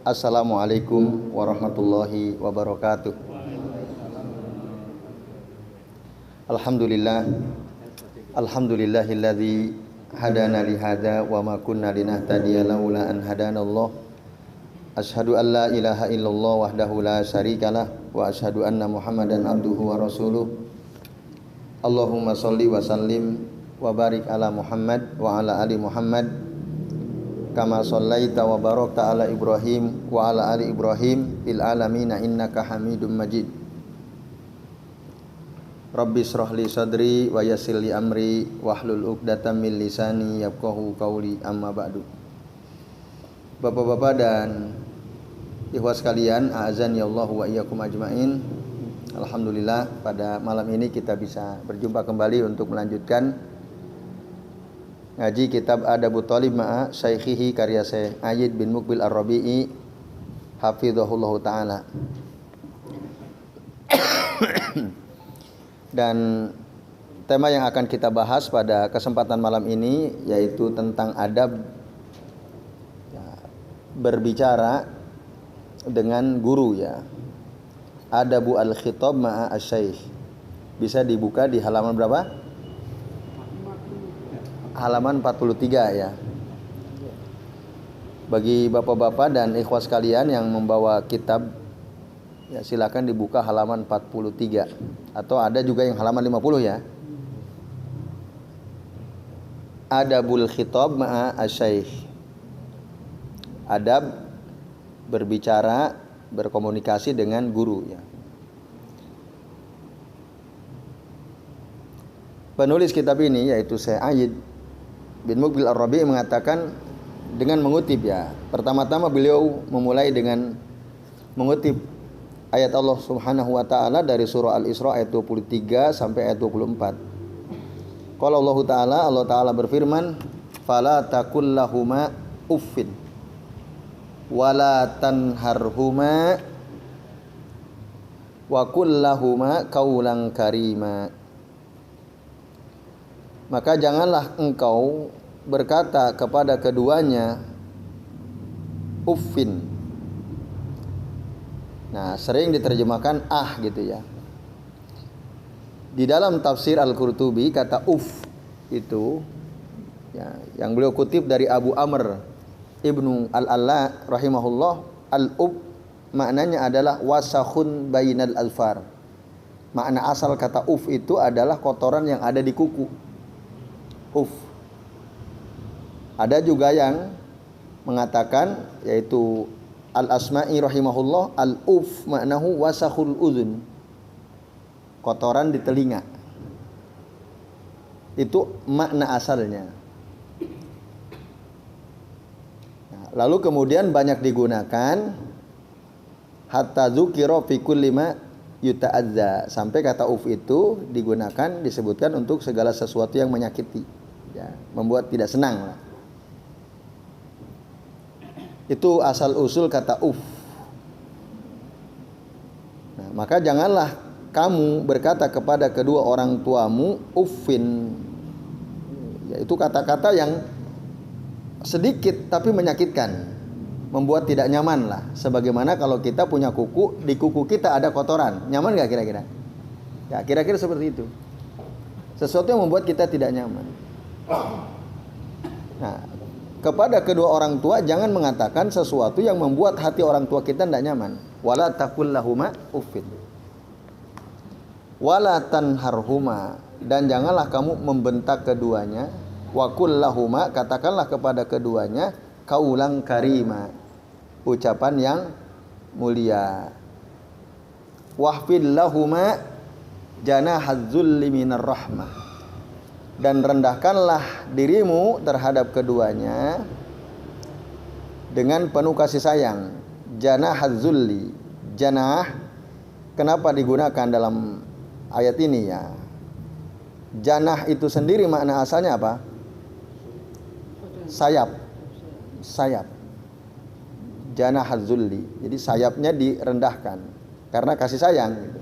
Assalamualaikum warahmatullahi wabarakatuh. Alhamdulillah. Alhamdulillahilladzi hadana li hadza wa ma kunna linahtadiya laula an hadanallah. Asyhadu an la ilaha illallah wahdahu la syarikalah wa asyhadu anna Muhammadan abduhu wa rasuluh. Allahumma shalli wa sallim wa barik ala Muhammad wa ala ali Muhammad kama shallaita wa barakta ala Ibrahim wa ala ali Ibrahim fil alamin innaka Hamidum Majid. Rabbi shrah li sadri wa yassir li amri wahlul 'uqdatam min lisani yafqahu qawli, amma ba'du. Bapak-bapak dan ikhwas sekalian, a'azani Allah wa iyyakum ajmain. Alhamdulillah pada malam ini kita bisa berjumpa kembali untuk melanjutkan ngaji kitab Adabut Thalib ma'a Syaikhihi karya Syekh Ayyid bin Muqbil Ar-Rabi'i hafizahullah ta'ala. Dan tema yang akan kita bahas pada kesempatan malam ini yaitu tentang adab berbicara dengan guru ya. Adabu al-khitab ma'a asy-syaikh. Bisa dibuka di halaman berapa? Halaman 43 ya. Bagi bapak-bapak dan ikhwas sekalian yang membawa kitab ya silakan dibuka halaman 43 atau ada juga yang halaman 50 ya. Adabul khitab ma'a asy-syaikh. Adab berbicara, berkomunikasi dengan guru ya. Penulis kitab ini yaitu Syekh Ayyid bin Muqbil Ar-Rabi'i mengatakan dengan mengutip ya. Pertama-tama beliau memulai dengan mengutip ayat Allah Subhanahu wa taala dari surah Al-Isra ayat 23 sampai ayat 24. Qala Allah taala berfirman, "Fala taqul lahuma uffin wala tanharhuma wa qul lahuma qaulan karima." Maka janganlah engkau berkata kepada keduanya uffin. Nah, sering diterjemahkan gitu ya. Di dalam tafsir Al-Qurtubi kata uff itu ya, yang beliau kutip dari Abu Amr Ibnu Al-Alla rahimahullah, al-uff maknanya adalah wasakhun bainal alfar. Makna asal kata uff itu adalah kotoran yang ada di kuku. Uff. Ada juga yang mengatakan yaitu Al-Asma'i rahimahullah, al-uff maknahu wasakhul uzun. Kotoran di telinga. Itu makna asalnya. Nah, lalu kemudian banyak digunakan hatta dzukira fi kulli ma yuta'adza, sampai kata uff itu digunakan disebutkan untuk segala sesuatu yang menyakiti ya, membuat tidak senang lah. Itu asal usul kata uff. Nah, maka janganlah kamu berkata kepada kedua orang tuamu uffin. Yaitu kata-kata yang sedikit tapi menyakitkan, membuat tidak nyaman lah. Sebagaimana kalau kita punya kuku, di kuku kita ada kotoran, nyaman gak kira-kira? Ya kira-kira seperti itu. Sesuatu yang membuat kita tidak nyaman. Nah, kepada kedua orang tua jangan mengatakan sesuatu yang membuat hati orang tua kita tidak nyaman. Wala taqul lahuma uffin wala tanharhuma, dan janganlah kamu membentak keduanya. Wa qul lahuma, katakanlah kepada keduanya qaulan karima, ucapan yang mulia. Wahfid lahuma janahaz zulli minar rahmah, dan rendahkanlah dirimu terhadap keduanya dengan penuh kasih sayang. Janahaz zulli, janah kenapa digunakan dalam ayat ini ya? Janah itu sendiri makna asalnya apa? Sayap. Sayap. Janahaz zulli. Jadi sayapnya direndahkan karena kasih sayang gitu.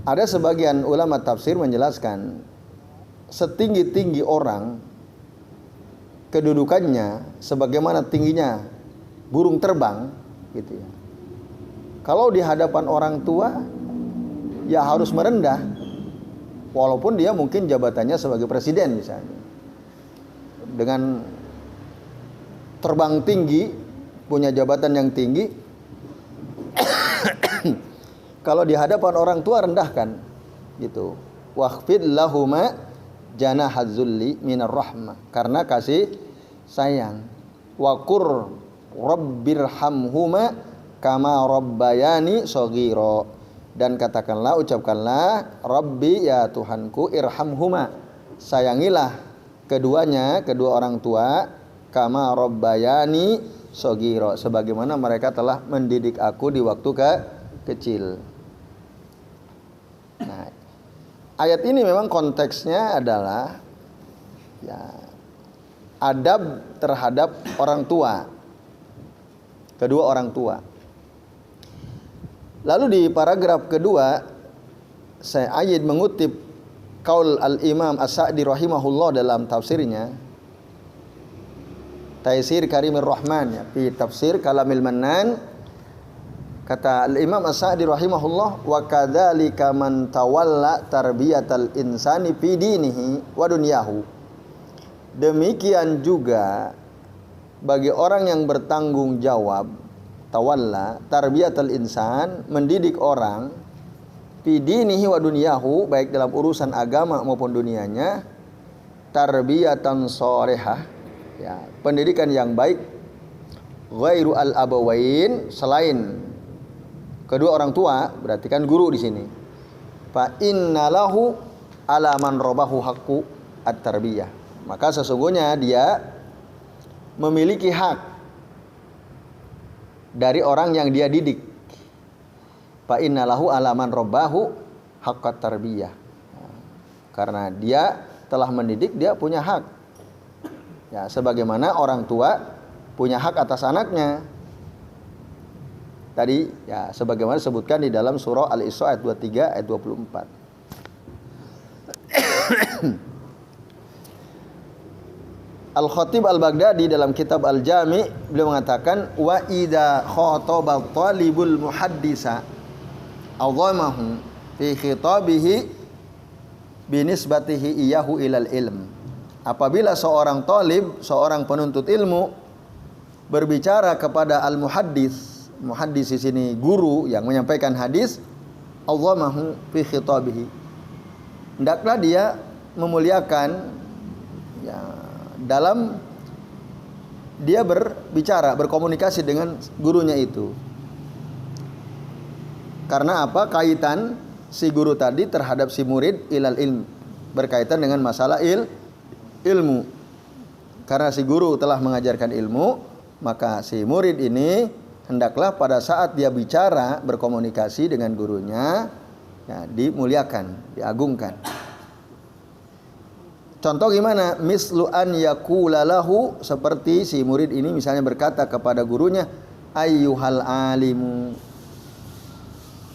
Ada sebagian ulama tafsir menjelaskan setinggi-tinggi orang kedudukannya sebagaimana tingginya burung terbang gitu ya. Kalau di hadapan orang tua ya harus merendah, walaupun dia mungkin jabatannya sebagai presiden misalnya, dengan terbang tinggi, punya jabatan yang tinggi. Kalau di hadapan orang tua rendahkan gitu. Waqfid lahuma janahadzulli minar rahmah, karena kasih sayang. Wa qur rabbirhamhuma kama rabbayani shaghira, dan katakanlah, ucapkanlah, Rabbi, ya Tuhanku, irhamhuma, sayangilah keduanya, kedua orang tua, kama rabbayani shaghira, sebagaimana mereka telah mendidik aku di waktu kecil. Nah, ayat ini memang konteksnya adalah ya, adab terhadap orang tua, kedua orang tua. Lalu di paragraf kedua, Syekh mengutip qaul al-Imam As-Sa'di rahimahullah dalam tafsirnya, Taisir Karimir Rahman, ya, fi tafsir Kalamil Mannan. Kata al-Imam As-Sa'di rahimahullah, wa kadzalika man tawalla tarbiyatal insani fi dinihi wa dunyahu. Demikian juga bagi orang yang bertanggung jawab, tawalla tarbiyatal insan, mendidik orang, fi dinihi wa dunyahu, baik dalam urusan agama maupun dunianya, tarbiyatan sharihah, ya, pendidikan yang baik, ghairu al-abawain, selain kedua orang tua, berarti kan guru di sini. Fa innalahu ala man rabahu haqqu at-tarbiyah. Maka sesungguhnya dia memiliki hak dari orang yang dia didik. Fa innalahu ala man rabahu haqqat tarbiyah. Karena dia telah mendidik, dia punya hak. Ya, sebagaimana orang tua punya hak atas anaknya. Tadi ya sebagaimana disebutkan di dalam surah Al-Isra ayat 23 ayat 24. Al-Khatib Al-Baghdadi dalam kitab Al-Jami' beliau mengatakan, wa idza khataba talibul muhaddisa azamahu fi khitabihi binisbatihi iyahu ilal ilm. Apabila seorang talib, seorang penuntut ilmu berbicara kepada al-muhaddis, muhaddis di sini guru yang menyampaikan hadis, azamahu fi khitabihi, hendaklah dia memuliakan ya, dalam dia berbicara, berkomunikasi dengan gurunya itu. Karena apa? Kaitan si guru tadi terhadap si murid ilal ilm, berkaitan dengan masalah ilmu. Karena si guru telah mengajarkan ilmu, maka si murid ini hendaklah pada saat dia bicara, berkomunikasi dengan gurunya, ya, dimuliakan, diagungkan. Contoh gimana? Mislu an yaqula lahu, seperti si murid ini misalnya berkata kepada gurunya, ayyuhal alimu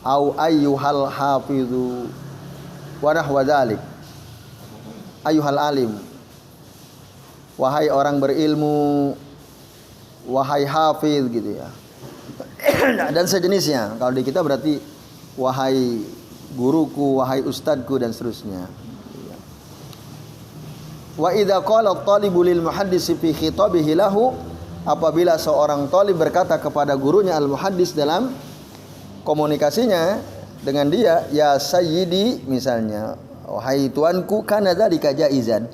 au ayyuhal hafizu wa nahwa dzalik. Ayyuhal alim, wahai orang berilmu, wahai hafiz, gitu ya. Dan sejenisnya. Kalau di kita berarti wahai guruku, wahai ustadku, dan seterusnya. Wa idza qala at-talibu lil muhaddis fi khitabihi lahu, apabila seorang talib berkata kepada gurunya al-muhaddis dalam komunikasinya dengan dia, ya sayyidi, misalnya, wahai tuanku, kana dzalika jaizan.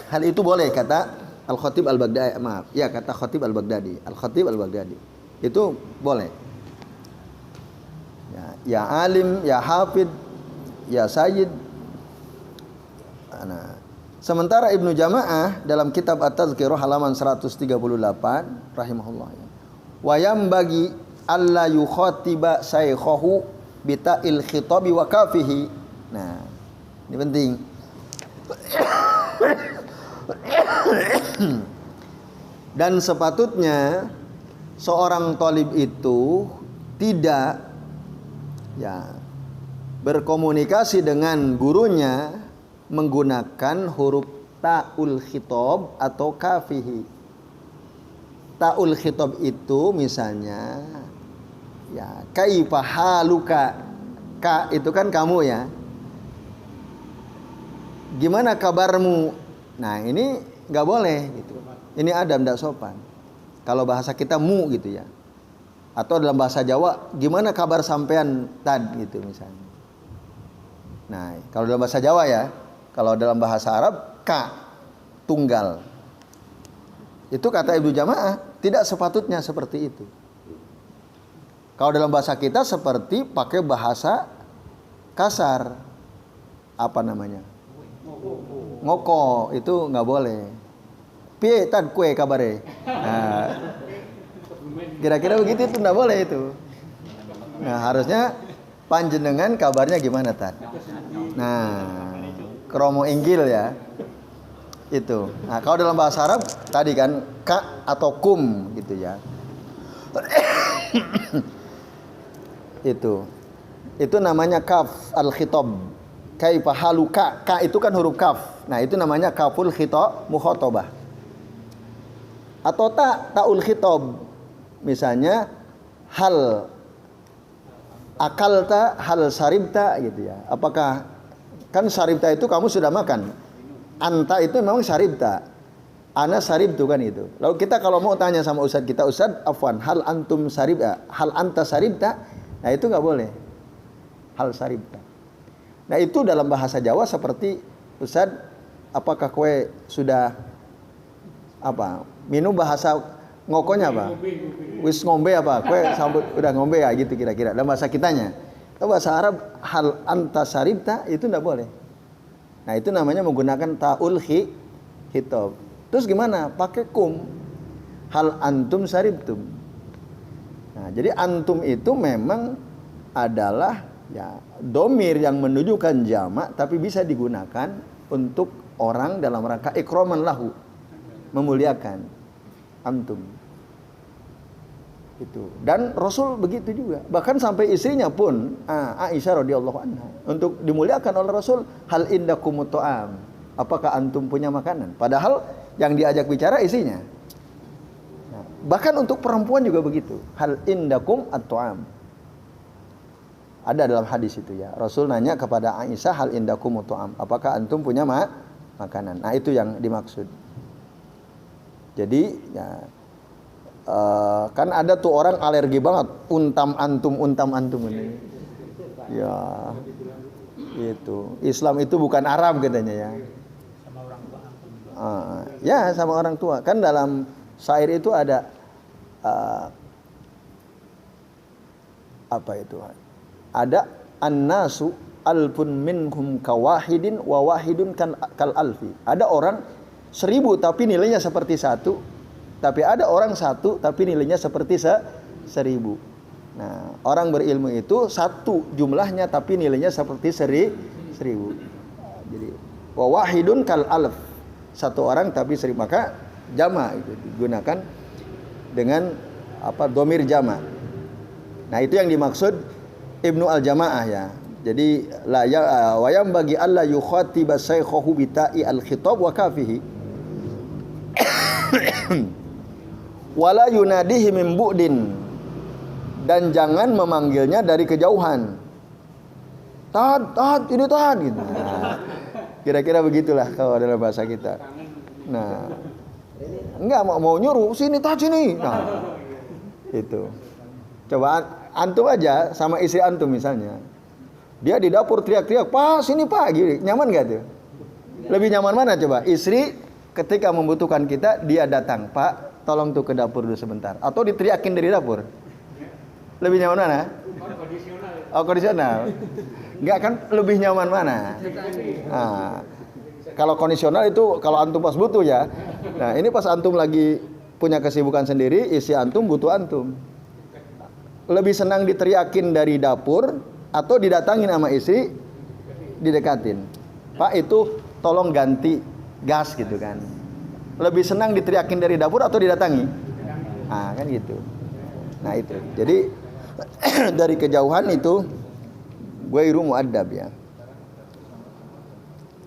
Hal itu boleh, kata Al-Khatib Al-Baghdadi, maaf, ya, kata Khatib Al-Baghdadi. Al-Khatib Al-Baghdadi itu boleh. Ya alim, ya hafid, ya sayyid. Nah, sementara Ibnu Jama'ah dalam kitab At-Tazkirah halaman 138 rahimahullah, wa yambagi alla yukhatiba saykhahu bita'il khitabi wa kafihi. Nah, ini penting. Dan sepatutnya seorang talib itu tidak ya berkomunikasi dengan gurunya menggunakan huruf ta'ul khitab atau kafihi. Ta'ul khitab itu misalnya ya kaifa haluka. Ka itu kan kamu ya. Gimana kabarmu? Nah, ini enggak boleh gitu. Ini adab enggak sopan. Kalau bahasa kita mu gitu ya. Atau dalam bahasa Jawa, gimana kabar sampean tad gitu misalnya. Nah, kalau dalam bahasa Jawa ya. Kalau dalam bahasa Arab ka tunggal. Itu kata Ibnu Jamaah, tidak sepatutnya seperti itu. Kalau dalam bahasa kita seperti pakai bahasa kasar. Apa namanya? Ngoko, itu nggak boleh. Piye tad kue kabare. Nah, kira-kira begitu itu nggak boleh itu. Nah, harusnya panjenengan kabarnya gimana tad? Nah, kromo inggil ya. Itu. Nah, kalau dalam bahasa Arab tadi kan ka atau kum gitu ya. Itu namanya kaf al-khitab. Kaifa haluka. Ka itu kan huruf kaf. Nah, itu namanya kaful khitab mukhatabah. Atau ta'ul khitab. Misalnya hal akalta, hal saribta gitu ya. Apakah kan saribta itu kamu sudah makan. Anta itu memang saribta. Ana saribtu kan itu. Lalu kita kalau mau tanya sama ustadz kita, ustadz afwan, hal antum saribta, hal anta saribta. Nah, itu nggak boleh. Hal saribta. Nah, itu dalam bahasa Jawa seperti ustadz, apakah kue sudah apa? Minum bahasa ngokonya apa? Wis ngombe apa? Kue sambut udah ngombe ya gitu kira-kira. Dalam bahasa kitanya. Kalau bahasa Arab hal anta saribta itu enggak boleh. Nah, itu namanya menggunakan ta'ul khitab. Terus gimana? Pakai kum. Hal antum saribtum. Nah, jadi antum itu memang adalah ya domir yang menunjukkan jamak tapi bisa digunakan untuk orang dalam rangka ikraman lahu, memuliakan antum itu. Dan Rasul begitu juga, bahkan sampai istrinya pun Aisyah radhiyallahu anha untuk dimuliakan oleh Rasul, hal indakumut ta'am, apakah antum punya makanan, padahal yang diajak bicara istrinya. Nah, bahkan untuk perempuan juga begitu, hal indakum at-ta'am. Ada dalam hadis itu ya, Rasul nanya kepada Aisyah, hal indakumut ta'am, apakah antum punya makanan. Nah, itu yang dimaksud. Jadi ya kan ada tuh orang alergi banget untam antum ini. Ya. Itu. Islam itu bukan Arab katanya ya. Sama orang tua. Ya, sama orang tua. Kan dalam syair itu ada apa itu? Ada annasu alfun minhum kawahidin wa wahidun kan kal alfi. Ada orang 1000 tapi nilainya seperti 1. Tapi ada orang 1 tapi nilainya seperti 1000. Nah, orang berilmu itu 1 jumlahnya tapi nilainya seperti 1000. Jadi wa wahidun kal alf. 1 orang tapi 1000, maka jama itu digunakan dengan apa? Dhamir jama. Nah, itu yang dimaksud Ibnu al-Jamaah ya. Jadi la ya wa yam bagi alla yukhatiba shaykhahu bi ta'i al-khitab wa kafihi. Wala yunadihi min bu'din, dan jangan memanggilnya dari kejauhan. Tad ini tad gitu. Nah, kira-kira begitulah kalau dalam bahasa kita. Nah, enggak mau nyuruh sini tad sini. Nah, itu. Coba antum aja sama istri antum misalnya. Dia di dapur teriak-teriak, "Pak, sini Pak." Gini. Nyaman enggak tuh? Lebih nyaman mana coba? Istri ketika membutuhkan kita, dia datang, "Pak, tolong tuh ke dapur dulu sebentar." Atau diteriakin dari dapur. Lebih nyaman mana? Oh, kondisional. Enggak kan lebih nyaman mana? Nah, kalau kondisional itu kalau antum pas butuh ya. Nah, ini pas antum lagi punya kesibukan sendiri, isi antum butuh antum. Lebih senang diteriakin dari dapur atau didatangin sama istri, didekatin. "Pak, itu tolong ganti gas," gitu kan. Lebih senang diteriakin dari dapur atau didatangi? Nah, kan gitu. Nah, itu. Jadi dari kejauhan itu ghairu mu'addab ya.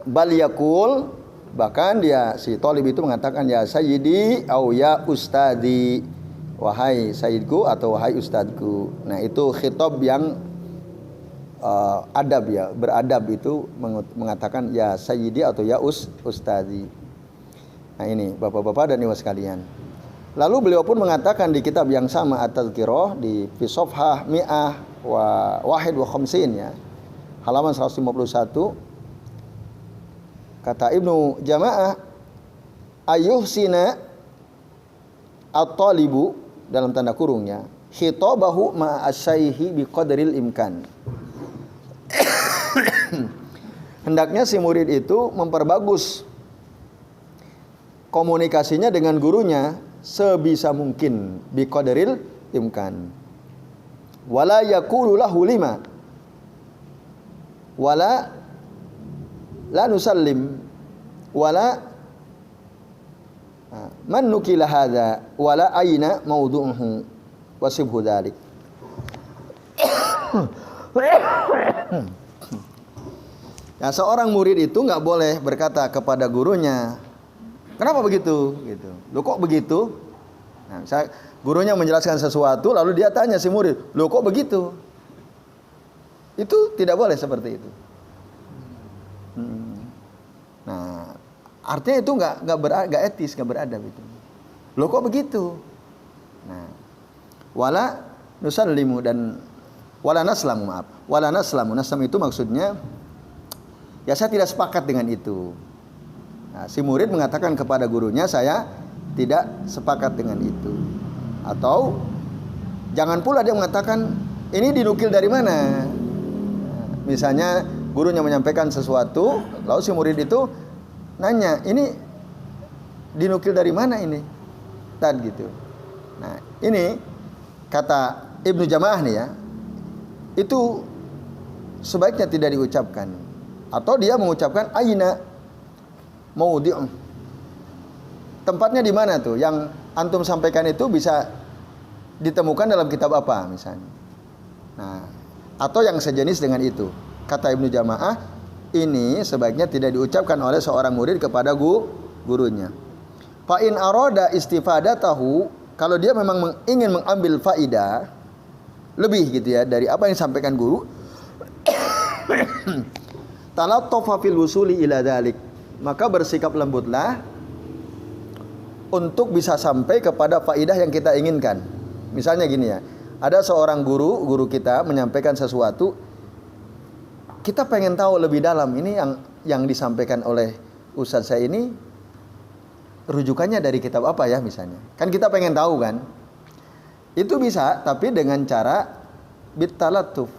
Bal yakul, Bahkan dia si Thalib itu mengatakan ya sayyidi au ya ustadi, wahai sayyidku atau wahai ustadku. Nah, itu khitab yang adab ya, beradab itu mengatakan ya sayyidi atau ya ustadi. Nah, ini Bapak-bapak dan Ibu sekalian. Lalu beliau pun mengatakan di kitab yang sama At-Tadhkirah di fi safhah mi'ah wa wahid wa khamsin ya. Halaman 151 kata Ibnu Jama'ah ayyuhsina at-talibu dalam tanda kurungnya khitabahu ma'asyaihi biqadril imkan. Hendaknya si murid itu memperbagus komunikasinya dengan gurunya sebisa mungkin biqadril imkan. Wala yaqulu lahu lima wala la nusallim wala man nukila hadza wala aina mawdu'uhu wasibhu dzalik. Nah, seorang murid itu nggak boleh berkata kepada gurunya, kenapa begitu? Gitu. Loh kok begitu? Nah, gurunya menjelaskan sesuatu, lalu dia tanya si murid, loh kok begitu? Itu tidak boleh seperti itu. Nah, artinya itu nggak etis, nggak beradab itu. Loh kok begitu? Nah, wala nusallimu dan wala naslamu, maaf. Wala naslamu, naslam itu maksudnya ya saya tidak sepakat dengan itu. Nah, si murid mengatakan kepada gurunya saya tidak sepakat dengan itu. Atau jangan pula dia mengatakan ini dinukil dari mana. Nah, misalnya gurunya menyampaikan sesuatu, lalu si murid itu nanya, ini dinukil dari mana ini? Tad gitu. Nah, ini kata Ibnu Jama'ah nih ya, itu sebaiknya tidak diucapkan. Atau dia mengucapkan aina maudi'un. Tempatnya di mana tuh? Yang antum sampaikan itu bisa ditemukan dalam kitab apa misalnya. Nah, atau yang sejenis dengan itu. Kata Ibnu Jama'ah, ini sebaiknya tidak diucapkan oleh seorang murid kepada gurunya. Fa in arada istifadatahu, kalau dia memang ingin mengambil faidah lebih gitu ya dari apa yang disampaikan guru, talattafa fil wusuli ila dzalik, maka bersikap lembutlah untuk bisa sampai kepada faidah yang kita inginkan. Misalnya gini ya, ada seorang guru kita menyampaikan sesuatu, kita pengen tahu lebih dalam ini yang disampaikan oleh ustaz saya ini rujukannya dari kitab apa ya misalnya. Kan kita pengen tahu kan. Itu bisa tapi dengan cara bitalattuf.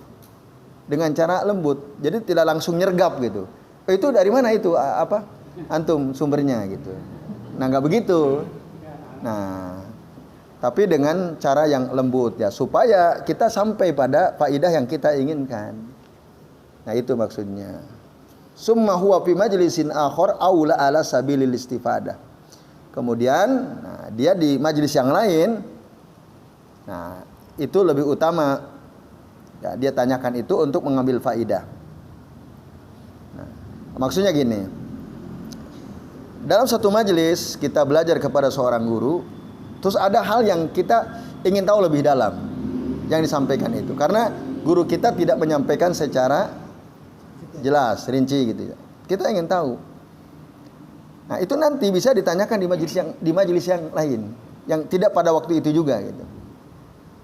Dengan cara lembut. Jadi tidak langsung nyergap gitu. Itu dari mana itu apa? Antum sumbernya gitu. Nah, enggak begitu. Nah, tapi dengan cara yang lembut ya supaya kita sampai pada faidah yang kita inginkan. Nah, itu maksudnya. Summa huwa fi majlisin akhar aula ala sabilil istifadah. Kemudian dia di majelis yang lain. Nah, itu lebih utama. Ya, dia tanyakan itu untuk mengambil faidah. Nah, maksudnya gini. Dalam satu majelis kita belajar kepada seorang guru, terus ada hal yang kita ingin tahu lebih dalam yang disampaikan itu. Karena guru kita tidak menyampaikan secara jelas, rinci gitu ya. Kita ingin tahu. Nah, itu nanti bisa ditanyakan di majelis yang lain, yang tidak pada waktu itu juga gitu.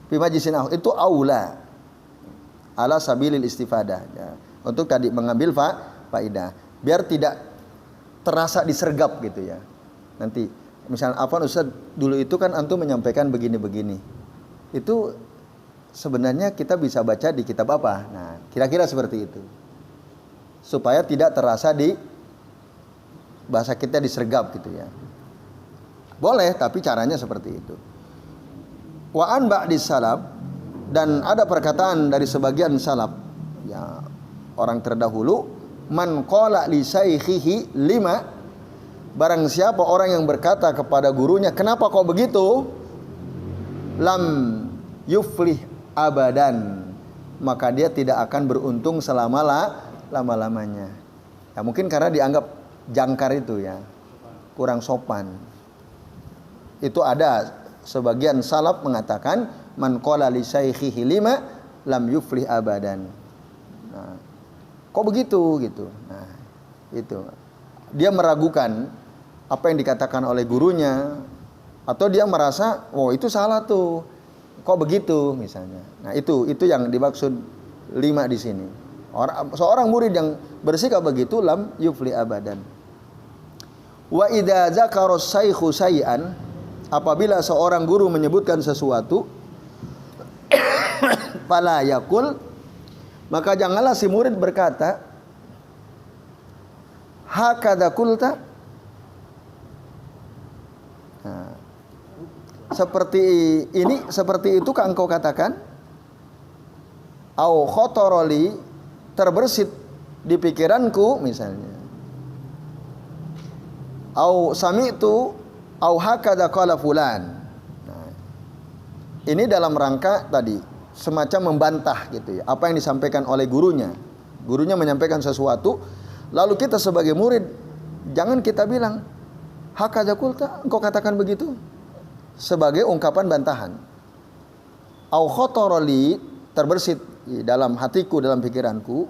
Fi majlisin itu aula ala sabilil istifadah ya. Untuk tadi mengambil faidah, biar tidak terasa disergap gitu ya. Nanti misalnya apa Ustaz dulu itu kan antum menyampaikan begini-begini. Itu sebenarnya kita bisa baca di kitab apa? Nah, kira-kira seperti itu. Supaya tidak terasa di bahasa kita disergap gitu ya. Boleh, tapi caranya seperti itu. Wa an ba'dis salaf, dan ada perkataan dari sebagian salaf ya, orang terdahulu, man qala li shaykhihi lima, barang siapa orang yang berkata kepada gurunya, kenapa kok begitu? Lam yuflih abadan, maka dia tidak akan beruntung selama-lamanya. Ya, mungkin karena dianggap jangkar itu ya, kurang sopan. Itu ada sebagian salaf mengatakan man qala li syaikhihi lima lam yuflih abadan. Nah, kok begitu gitu. Nah, itu. Dia meragukan apa yang dikatakan oleh gurunya, atau dia merasa, oh itu salah tuh, kok begitu misalnya. Nah itu yang dimaksud 5 di sini. Seorang murid yang bersikap begitu lam yufli abadan. Wa idza zakara syaikhu syai'an, apabila seorang guru menyebutkan sesuatu, fala yaqul, maka janganlah si murid berkata, hakadha qulta, nah, seperti ini, seperti itu kan engkau katakan, au khotoroli, terbersit di pikiranku misalnya, au sami'tu au hakadha qala fulan. Nah, ini dalam rangka tadi semacam membantah gitu ya, apa yang disampaikan oleh gurunya. Gurunya menyampaikan sesuatu, lalu kita sebagai murid jangan kita bilang hakadha qulta, engkau katakan begitu, sebagai ungkapan bantahan. Au khotoroli, terbersit di dalam hatiku, dalam pikiranku,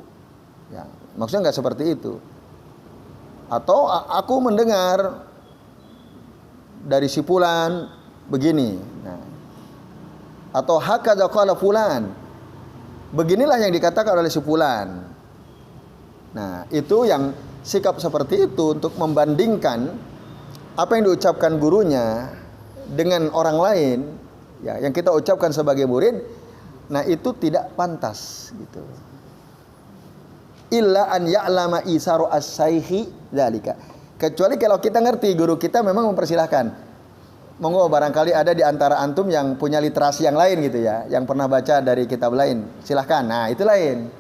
ya, maksudnya nggak seperti itu. Atau aku mendengar dari si fulan begini, nah, atau hakadha qala fulan, beginilah yang dikatakan oleh si fulan. Nah itu yang sikap seperti itu untuk membandingkan apa yang diucapkan gurunya dengan orang lain, ya, yang kita ucapkan sebagai murid. Nah itu tidak pantas gitu. Illa an ya'lama isaru as-saikhi dzalika. Kecuali kalau kita ngerti guru kita memang mempersilahkan. Monggo barangkali ada di antara antum yang punya literasi yang lain gitu ya, yang pernah baca dari kitab lain, silahkan. Nah itu lain.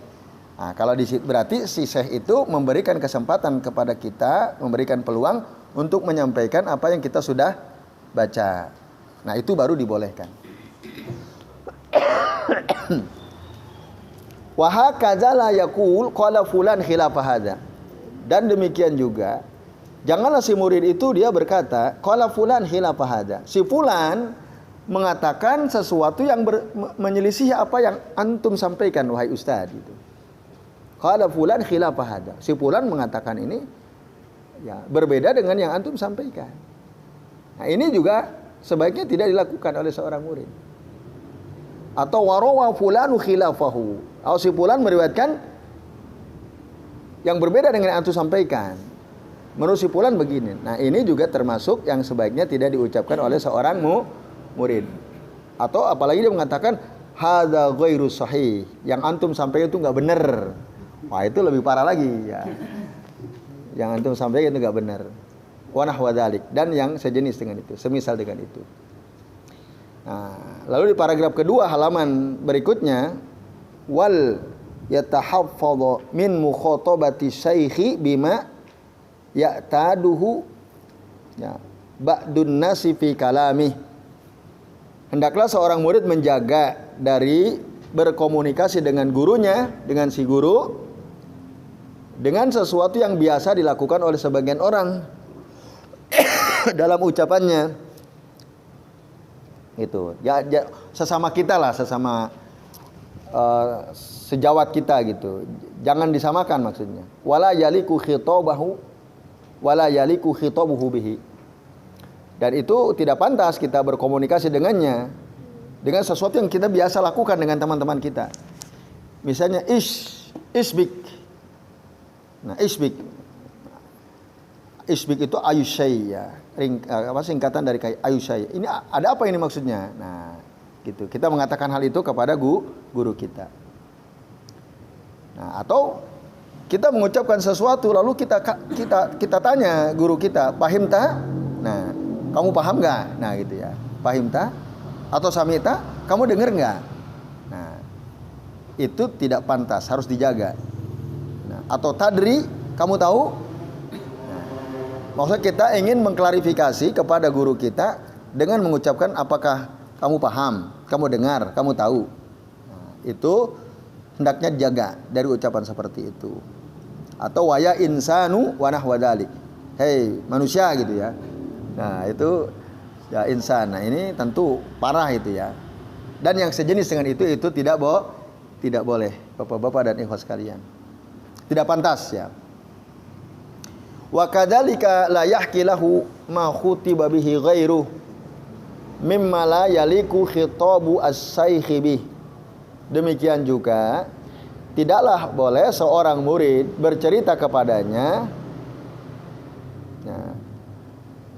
Nah kalau berarti si syekh itu memberikan kesempatan kepada kita, memberikan peluang untuk menyampaikan apa yang kita sudah baca. Nah itu baru dibolehkan. Wa hakadza la yaqul qala fulan khilafa hadza. Dan demikian juga janganlah si murid itu dia berkata qala fulan khilafa hadza. Si fulan mengatakan sesuatu yang menyelisih apa yang antum sampaikan wahai ustaz gitu. Qala fulan khilafa hadza. Si fulan mengatakan ini ya berbeda dengan yang antum sampaikan. Nah ini juga sebaiknya tidak dilakukan oleh seorang murid. Atau warawa fulanu khilafahu, atau si fulan meriwayatkan yang berbeda dengan yang antum sampaikan. Menurut si fulan begini. Nah ini juga termasuk yang sebaiknya tidak diucapkan oleh seorang murid. Atau apalagi dia mengatakan hadza ghairu sahih, yang antum sampaikan itu nggak benar. Wah itu lebih parah lagi ya. Yang antum sampaikan itu nggak benar. Wa nahwa dzalik, dan yang sejenis dengan itu, semisal dengan itu. Nah, lalu di paragraf kedua halaman berikutnya, wal yatahaffadhu min mukhatabati syaikhi bima ya'taduhu ya ba'dun nasi fi kalami. Hendaklah seorang murid menjaga dari berkomunikasi dengan gurunya, dengan si guru, dengan sesuatu yang biasa dilakukan oleh sebagian orang dalam ucapannya. Itu ya, sesama kita lah, sesama sejawat kita gitu. Jangan disamakan maksudnya. Wala yaliku khitabahu wala yaliku khitabuhu bihi. Dan itu tidak pantas kita berkomunikasi dengannya dengan sesuatu yang kita biasa lakukan dengan teman-teman kita. Misalnya isbik. Nah, isbik itu ayusyai ya. Singkatan dari ayusyai. Ini ada apa ini maksudnya? Nah, gitu. Kita mengatakan hal itu kepada guru kita. Nah, atau kita mengucapkan sesuatu lalu kita tanya guru kita, "Pahim ta?" Nah, kamu paham enggak? Nah, gitu ya. Pahim ta? Atau samita? Kamu dengar enggak? Nah, itu tidak pantas, harus dijaga. Nah, atau tadri, kamu tahu? Maksudnya kita ingin mengklarifikasi kepada guru kita dengan mengucapkan apakah kamu paham, kamu dengar, kamu tahu. Nah, itu hendaknya dijaga dari ucapan seperti itu. Atau waya insanu wa nahwa dzalik. hei manusia gitu ya. Nah itu ya insan. Nah ini tentu parah itu ya. Dan yang sejenis dengan itu tidak boleh bapak-bapak dan ikhwas sekalian. Tidak pantas ya. Wa kadzalika la yahki lahu ma khutiba bihi ghairu mimma la yaliku khitabu as-saykhi bih. Demikian juga tidaklah boleh seorang murid bercerita kepadanya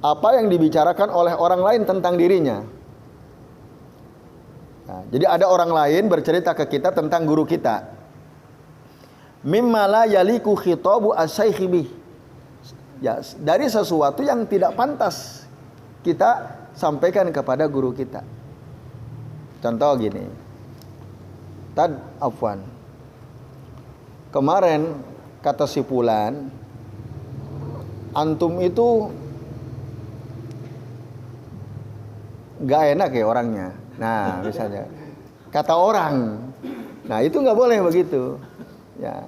apa yang dibicarakan oleh orang lain tentang dirinya. Nah, jadi ada orang lain bercerita ke kita tentang guru kita. Mimma la yaliku khitabu as-saykhi bih. Ya, dari sesuatu yang tidak pantas kita sampaikan kepada guru kita. Contoh gini. Kemarin kata si fulan, antum itu gak enak ya orangnya. Nah, misalnya kata orang. Nah, itu nggak boleh begitu. Ya,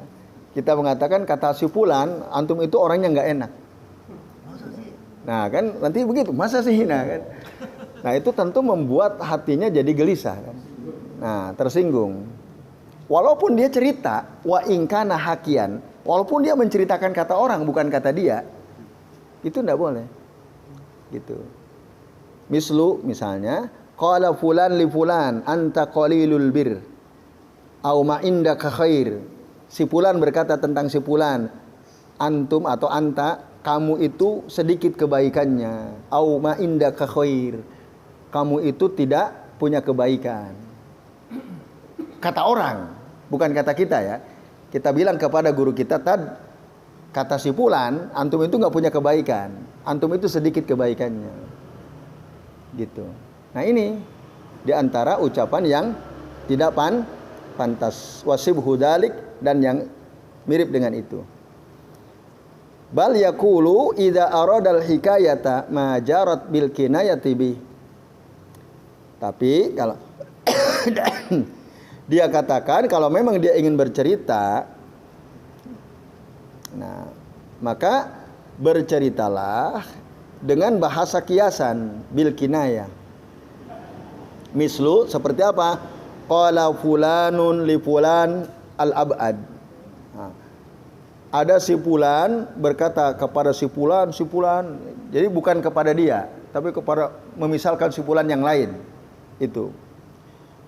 kita mengatakan kata si fulan, antum itu orangnya nggak enak. Nah, kan nanti begitu, masa sih? Nah, kan. Nah, itu tentu membuat hatinya jadi gelisah kan. Nah, tersinggung. Walaupun dia cerita wa ingkana hakian, walaupun dia menceritakan kata orang bukan kata dia, itu enggak boleh. Gitu. Misalnya, qala fulan li fulan anta qalilul bir au ma indaka khair. Si fulan berkata tentang si fulan, antum atau anta, kamu itu sedikit kebaikannya, au ma indaka khair. Kamu itu tidak punya kebaikan. Kata orang, bukan kata kita ya. Kita bilang kepada guru kita, kata si fulan, antum itu nggak punya kebaikan. Antum itu sedikit kebaikannya. Gitu. Nah ini di antara ucapan yang tidak pantas. Wasibhu dzalik, dan yang mirip dengan itu. Bal yaqulu idza aradal hikayata ma jarat bil kinayati bi. Tapi kalau dia katakan kalau memang dia ingin bercerita, nah maka berceritalah dengan bahasa kiasan bil kinayah. Mislu seperti apa? Qala fulanun li fulan al-ab'ad. Nah, ada si fulan berkata kepada si fulan. Jadi bukan kepada dia, tapi kepada memisalkan si fulan yang lain. Itu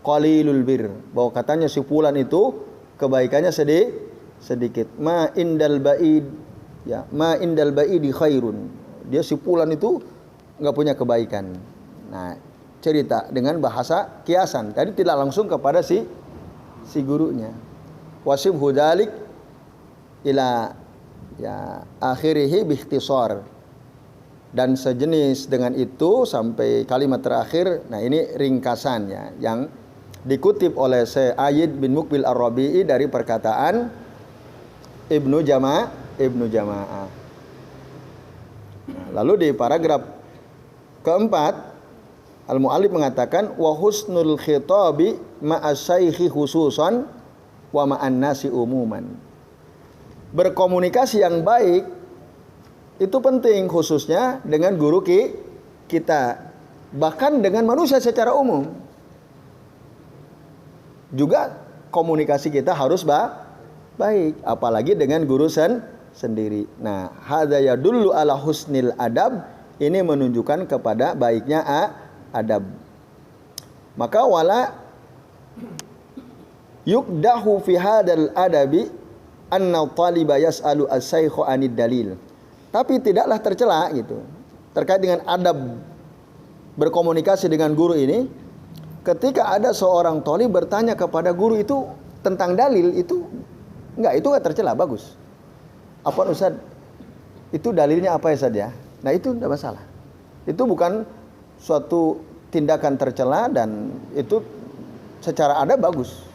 qalilul bir, bahwa katanya si fulan itu kebaikannya sedikit. Ma indal ba'id, ya, ma indal ba'idi khairun. Dia si fulan itu enggak punya kebaikan. Nah, cerita dengan bahasa kiasan. Tadi tidak langsung kepada si gurunya. Wasibhu dzalik ila ya akhirih biikhtisar. Dan sejenis dengan itu sampai kalimat terakhir. Nah, ini ringkasannya yang dikutip oleh Sayyid bin Muqbil Ar-Rabi'i dari perkataan Ibnu Jama'ah. Nah, lalu di paragraf keempat, Al-Mu'allif mengatakan wa husnul khitabi ma'asyaikhi khususan wa ma'an nasi umuman. Berkomunikasi yang baik itu penting, khususnya dengan guru kita, bahkan dengan manusia secara umum. Juga komunikasi kita harus baik, apalagi dengan guru sendiri. Nah, hadza yadullu ala husnil adab, ini menunjukkan kepada baiknya adab. Maka wala yukdahu fi hadal adabi anna taliba yas'alu as-saykhu anid dalil. Tapi tidaklah tercela gitu terkait dengan adab berkomunikasi dengan guru ini. Ketika ada seorang thalib bertanya kepada guru itu tentang dalil, itu enggak tercela, bagus. Apa Ustaz? Itu dalilnya apa ya Ustaz ya? Nah, itu enggak masalah. Itu bukan suatu tindakan tercela dan itu secara adab bagus.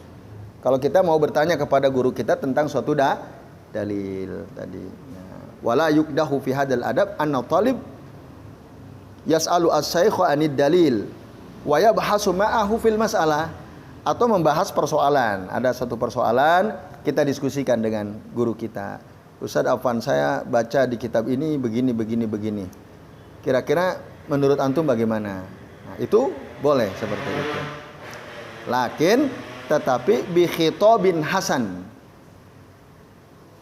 Kalau kita mau bertanya kepada guru kita tentang suatu dalil tadi. Wala yukdahu fi hadal adab anna talib yas'alu as-saykhu anid dalil wa yabhasu ma'ahu fil mas'alah, atau membahas persoalan. Ada satu persoalan kita diskusikan dengan guru kita. Ustadz Afwan, saya baca di kitab ini begini. Kira-kira menurut antum bagaimana? Nah, itu boleh seperti itu. Tetapi bi khitabin hasan,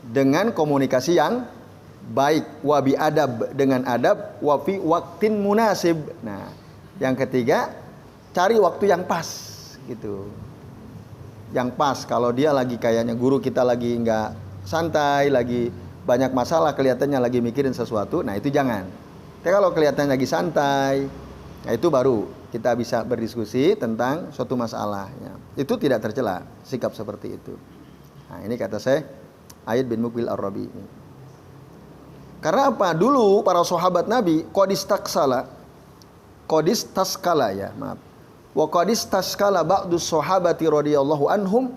dengan komunikasi yang baik, wa bi adab, dengan adab, wa fi waqtin munasib. Nah, yang ketiga, cari waktu yang pas gitu. Yang pas, kalau dia lagi kayaknya guru kita lagi nggak santai, lagi banyak masalah, kelihatannya lagi mikirin sesuatu, nah itu jangan. Tapi kalau kelihatannya lagi santai, nah itu baru kita bisa berdiskusi tentang suatu masalah ya. Itu tidak tercela sikap seperti itu. Nah, ini kata saya Ayyad bin Muqbil Ar-Rabi. Karena apa? Dulu para sahabat Nabi qadis taskala ya, maaf. Wa qadis taskala ba'dus sahabati radhiyallahu anhum.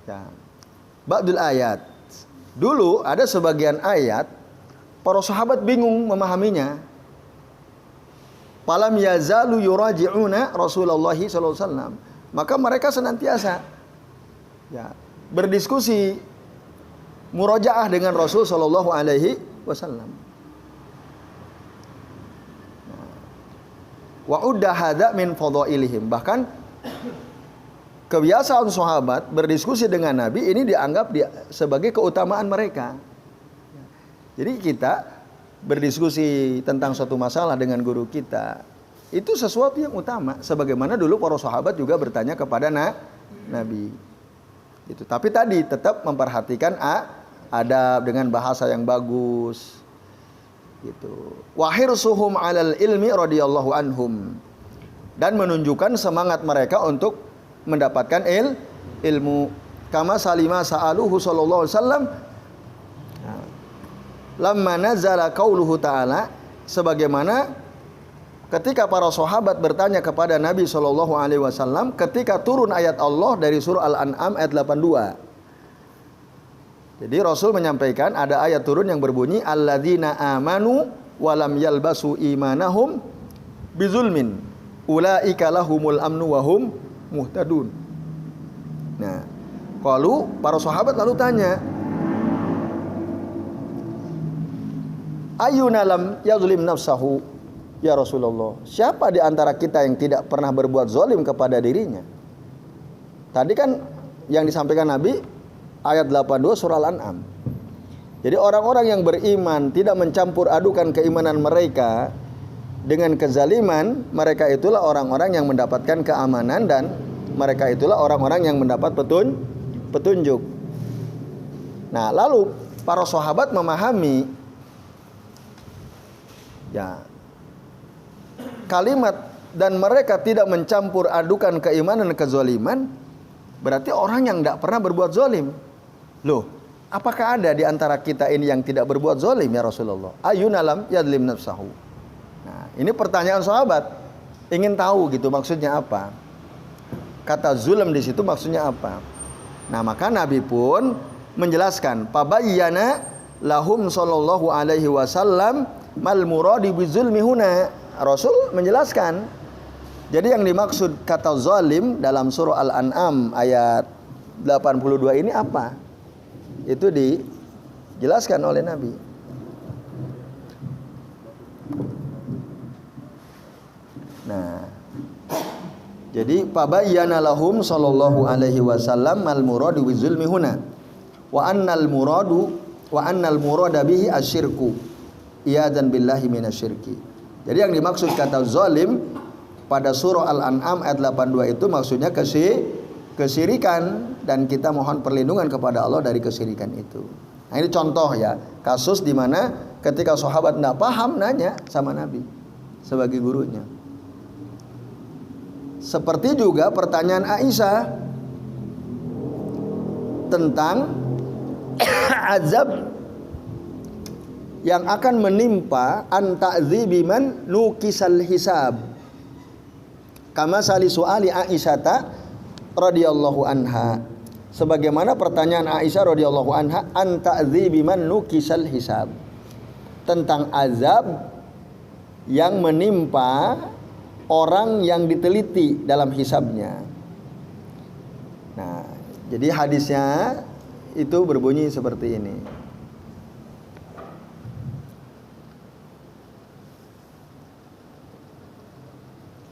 Ya. Ba'dul ayat. Dulu ada sebagian ayat para sahabat bingung memahaminya. Falam yazalu yuraji'una Rasulullah sallallahu alaihi wasallam. Maka mereka senantiasa ya, berdiskusi, murajaah dengan Rasul sallallahu alaihi wasallam. Wa udda hadza min fadhailihim. Bahkan kebiasaan sahabat berdiskusi dengan Nabi ini dianggap sebagai keutamaan mereka. Jadi kita berdiskusi tentang suatu masalah dengan guru kita, itu sesuatu yang utama. Sebagaimana dulu para sahabat juga bertanya kepada Nabi. Itu. Tapi tadi tetap memperhatikan adab dengan bahasa yang bagus. Gitu. Wa hirsuhum 'alal ilmi radhiyallahu anhum. Dan menunjukkan semangat mereka untuk mendapatkan ilmu. Kama salima sa'aluhu sallallahu alaihi wasallam. Lamma nazala qauluhu ta'ala, sebagaimana ketika para sahabat bertanya kepada Nabi sallallahu alaihi wasallam ketika turun ayat Allah dari surah Al-An'am ayat 82. Jadi Rasul menyampaikan ada ayat turun yang berbunyi alladzina amanu wa lam yalbasu imanahum bizulmin ulaika lahumul amnu wa hum muhtadun. Nah, kalau para sahabat lalu tanya, ayyuna lam yazlim nafsahu ya Rasulullah. Siapa di antara kita yang tidak pernah berbuat zalim kepada dirinya? Tadi kan yang disampaikan Nabi ayat 82 surah Al-An'am. Jadi orang-orang yang beriman tidak mencampur adukan keimanan mereka dengan kezaliman, mereka itulah orang-orang yang mendapatkan keamanan dan mereka itulah orang-orang yang mendapat petunjuk. Nah, lalu para sahabat memahami ya, kalimat dan mereka tidak mencampur adukan keimanan dan kezaliman berarti orang yang tidak pernah berbuat zalim. Loh, apakah ada di antara kita ini yang tidak berbuat zalim ya Rasulullah? Ayyuna lam yadlim nafsahu. Nah, ini pertanyaan sahabat. Ingin tahu gitu maksudnya apa? Kata zulm di situ maksudnya apa? Nah, maka Nabi pun menjelaskan, pabayyana lahum sallallahu alaihi wasallam mal muradi bizulmi huna. Rasul menjelaskan. Jadi yang dimaksud kata zalim dalam surah Al-An'am ayat 82 ini apa? Itu dijelaskan oleh Nabi. Nah, jadi pabayyana lahum sallallahu alaihi wasallam al muradu bizulmi huna wa annal murada bihi asyirku iyadan billahi minasyirki. Jadi yang dimaksud kata zalim pada surah Al-An'am ayat 82 itu maksudnya kesyirikan dan kita mohon perlindungan kepada Allah dari kesyirikan itu. Nah, ini contoh ya, kasus di mana ketika sahabat tidak paham nanya sama Nabi sebagai gurunya. Seperti juga pertanyaan Aisyah tentang azab yang akan menimpa anta'dzibi man nukisal hisab. Kama sali su'ali Aisyata radhiyallahu anha. Sebagaimana pertanyaan Aisyah radhiyallahu anha anta'dzibi man nukisal hisab. Tentang azab yang menimpa orang yang diteliti dalam hisabnya. Nah, jadi hadisnya itu berbunyi seperti ini.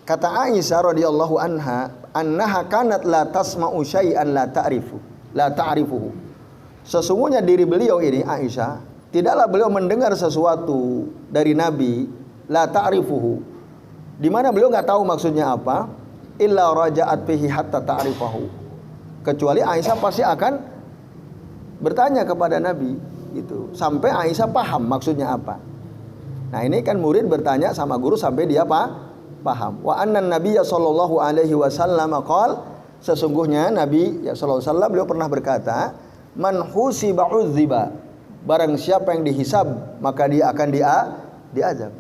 Kata Aisyah radhiyallahu annaha kanat la tasma'u syai'an la ta'rifuhu. Sesungguhnya diri beliau ini Aisyah, tidaklah beliau mendengar sesuatu dari Nabi la ta'rifuhu, di mana beliau nggak tahu maksudnya apa, illa raja'at fihi hatta ta'rifahu. Kecuali Aisyah pasti akan bertanya kepada Nabi gitu, sampai Aisyah paham maksudnya apa. Nah, ini kan murid bertanya sama guru sampai dia paham. Wa annan nabiyya sallallahu alaihi wasallam qala, sesungguhnya Nabi ya sallallahu alaihi wasallam beliau pernah berkata, man husiba udziba, barang siapa yang dihisab maka dia akan diazab.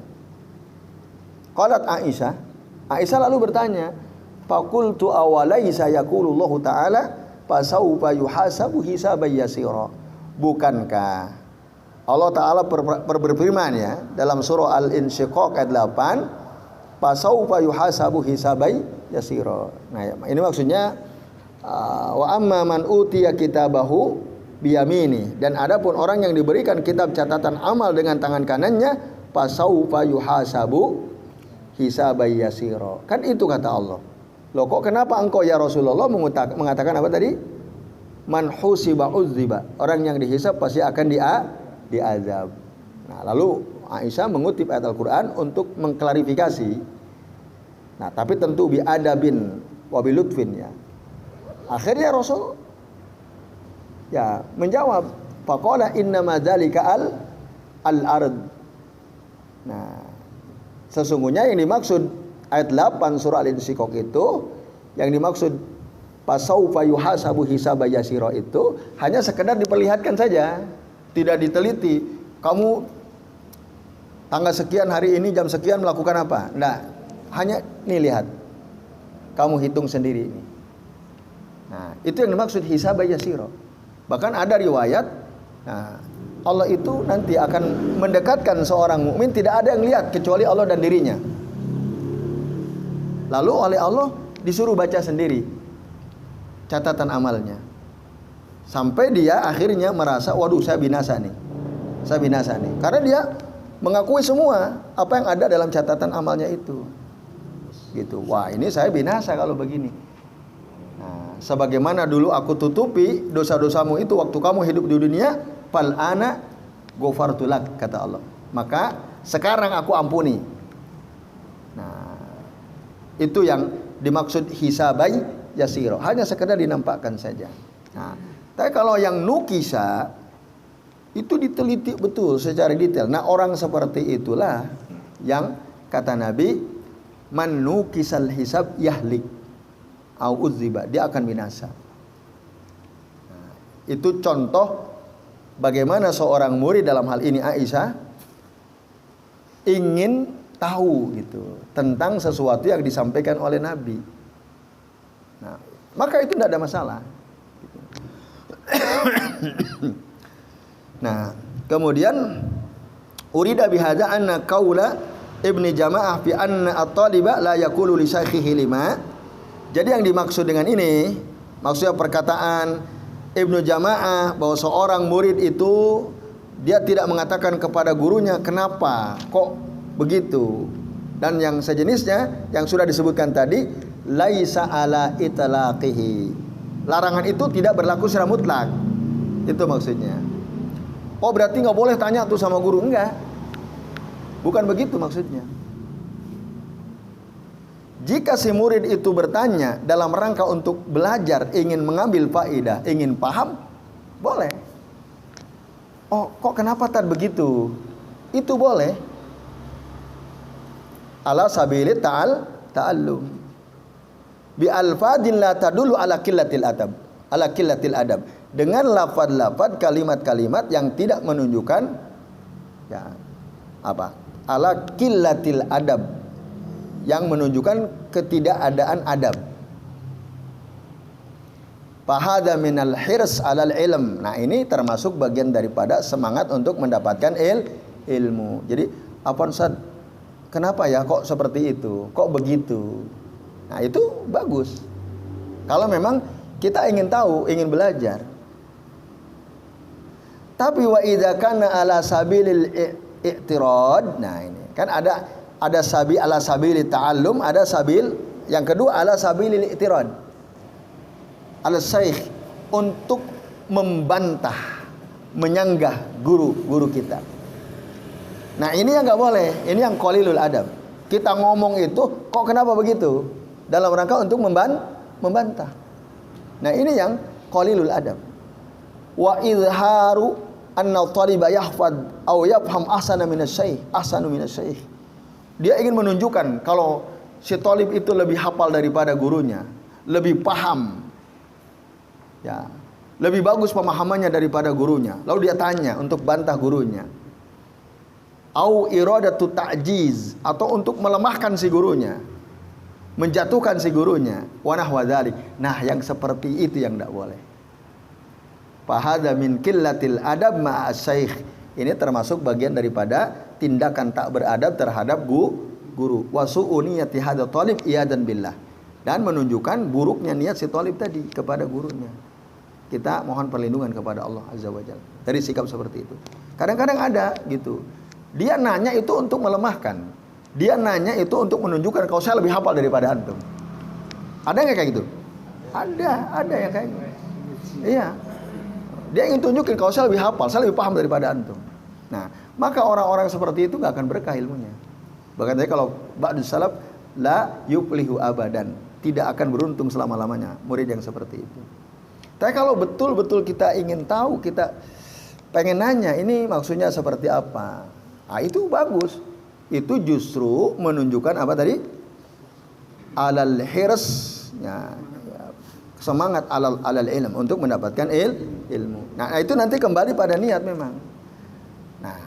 Qalat Aisyah lalu bertanya, faqultu awalaysa yaqulullahu ta'ala fasawfa yuhasabu hisaban yasira. Bukankah Allah Ta'ala berfirman ya dalam surah Al-Insyiqaq ayat 8, fasawfa yuhasabu hisaban yasira. Nah, ini maksudnya wa amma man utiya kitabahu biyamini, dan adapun orang yang diberikan kitab catatan amal dengan tangan kanannya, fasawfa yuhasabu hisaban yasira. Kan itu kata Allah. Loh, kok kenapa engkau ya Rasulullah mengatakan apa tadi? Man husiba udziba, orang yang dihisab pasti akan diazab. Nah, lalu Aisyah mengutip ayat Al-Qur'an untuk mengklarifikasi. Nah, tapi tentu bi adabin wa bi lutfin ya. Akhirnya Rasul ya menjawab, faqala innama dzalika al-ard. Nah, sesungguhnya yang dimaksud ayat 8 surah Al-Insyiqaq itu, yang dimaksud pasaufa yuhasabu hisaba yasira itu hanya sekedar diperlihatkan saja, tidak diteliti. Kamu tanggal sekian hari ini jam sekian melakukan apa? Nah, hanya nih lihat, kamu hitung sendiri ini. Nah, itu yang dimaksud hisaba yasira. Bahkan ada riwayat, nah, Allah itu nanti akan mendekatkan seorang mukmin, tidak ada yang lihat kecuali Allah dan dirinya. Lalu oleh Allah disuruh baca sendiri catatan amalnya, sampai dia akhirnya merasa, waduh saya binasa nih, karena dia mengakui semua apa yang ada dalam catatan amalnya itu. Gitu, wah ini saya binasa kalau begini. Nah, sebagaimana dulu aku tutupi dosa-dosamu itu waktu kamu hidup di dunia, fal ana ghafartu lak, kata Allah, maka sekarang aku ampuni. Nah, itu yang dimaksud hisabai yasiro, hanya sekedar dinampakkan saja. Nah, tapi kalau yang nukisa itu diteliti betul secara detail. Nah, orang seperti itulah yang kata Nabi, man nukisal hisab yahlik au udziba, dia akan binasa. Nah, itu contoh bagaimana seorang murid, dalam hal ini Aisyah, ingin tahu gitu tentang sesuatu yang disampaikan oleh Nabi. Nah, maka itu tidak ada masalah. Nah, kemudian urida bihadza anna qaula Ibni Jamaah fi anna at-taliba la yaqulu li shaykhihi lima. Jadi yang dimaksud dengan ini, maksudnya perkataan Ibnu Jamaah bahwa seorang murid itu dia tidak mengatakan kepada gurunya kenapa kok begitu, dan yang sejenisnya yang sudah disebutkan tadi, laisa ala itlaqihi, larangan itu tidak berlaku secara mutlak. Itu maksudnya. Oh, berarti nggak boleh tanya tuh sama guru? Enggak, bukan begitu maksudnya. Jika si murid itu bertanya dalam rangka untuk belajar, ingin mengambil faedah, ingin paham, boleh. Oh, kok kenapa tad begitu? Itu boleh. Ala sabili ta'allum. Bi alfadin la tadullu ala qillatil adab. Dengan lafaz-lafaz, kalimat-kalimat yang tidak menunjukkan ya apa? Ala qillatil adab, yang menunjukkan ketidakadaan adab. Fahadha minal hirs alal ilm. Nah, ini termasuk bagian daripada semangat untuk mendapatkan ilmu. Jadi, apa Ustaz? Kenapa ya kok seperti itu? Kok begitu? Nah, itu bagus. Kalau memang kita ingin tahu, ingin belajar. Tapi wa idza kana ala sabilil i'tirad. Nah, ini kan ada Ada sabil ala sabilit ta'allum, ada sabil yang kedua ala sabilil i'tirad. Ala syekh, untuk membantah, menyanggah guru kita. Nah ini yang nggak boleh, ini yang qalilul adab. Kita ngomong itu, kok kenapa begitu? Dalam rangka untuk membantah. Nah ini yang qalilul adab. Wa izharu anna taliba yahfad aw yafham ahsanu minasyaikh. Dia ingin menunjukkan kalau si talib itu lebih hafal daripada gurunya, lebih paham, ya, lebih bagus pemahamannya daripada gurunya. Lalu dia tanya untuk bantah gurunya. Au iradatu ta'jiz, atau untuk melemahkan si gurunya, menjatuhkan si gurunya. Wa nahwa dzalik. Nah, yang seperti itu yang tidak boleh. Fahadha min qillatil adab ma'a syekh. Ini termasuk bagian daripada tindakan tak beradab terhadap guru. Wa su'u niyati hadza talib iyadan billah. Dan menunjukkan buruknya niat si talib tadi kepada gurunya. Kita mohon perlindungan kepada Allah Azza wa Jalla dari sikap seperti itu. Kadang-kadang ada gitu. Dia nanya itu untuk melemahkan. Dia nanya itu untuk menunjukkan kalau saya lebih hafal daripada antum. Ada nggak kayak gitu? Ada yang kayak gitu. Iya. Dia ingin tunjukin kalau saya lebih hafal, saya lebih paham daripada antum. Nah, maka orang-orang seperti itu nggak akan berkah ilmunya. Bahkan saya kalau ba'dus salaf la yuflihu abadan, tidak akan beruntung selama-lamanya murid yang seperti itu. Tapi kalau betul-betul kita ingin tahu, kita pengen nanya ini maksudnya seperti apa, nah, itu bagus. Itu justru menunjukkan apa tadi? Alal hirs, ya, semangat alal ilm, untuk mendapatkan ilmu. Nah, itu nanti kembali pada niat memang. Nah,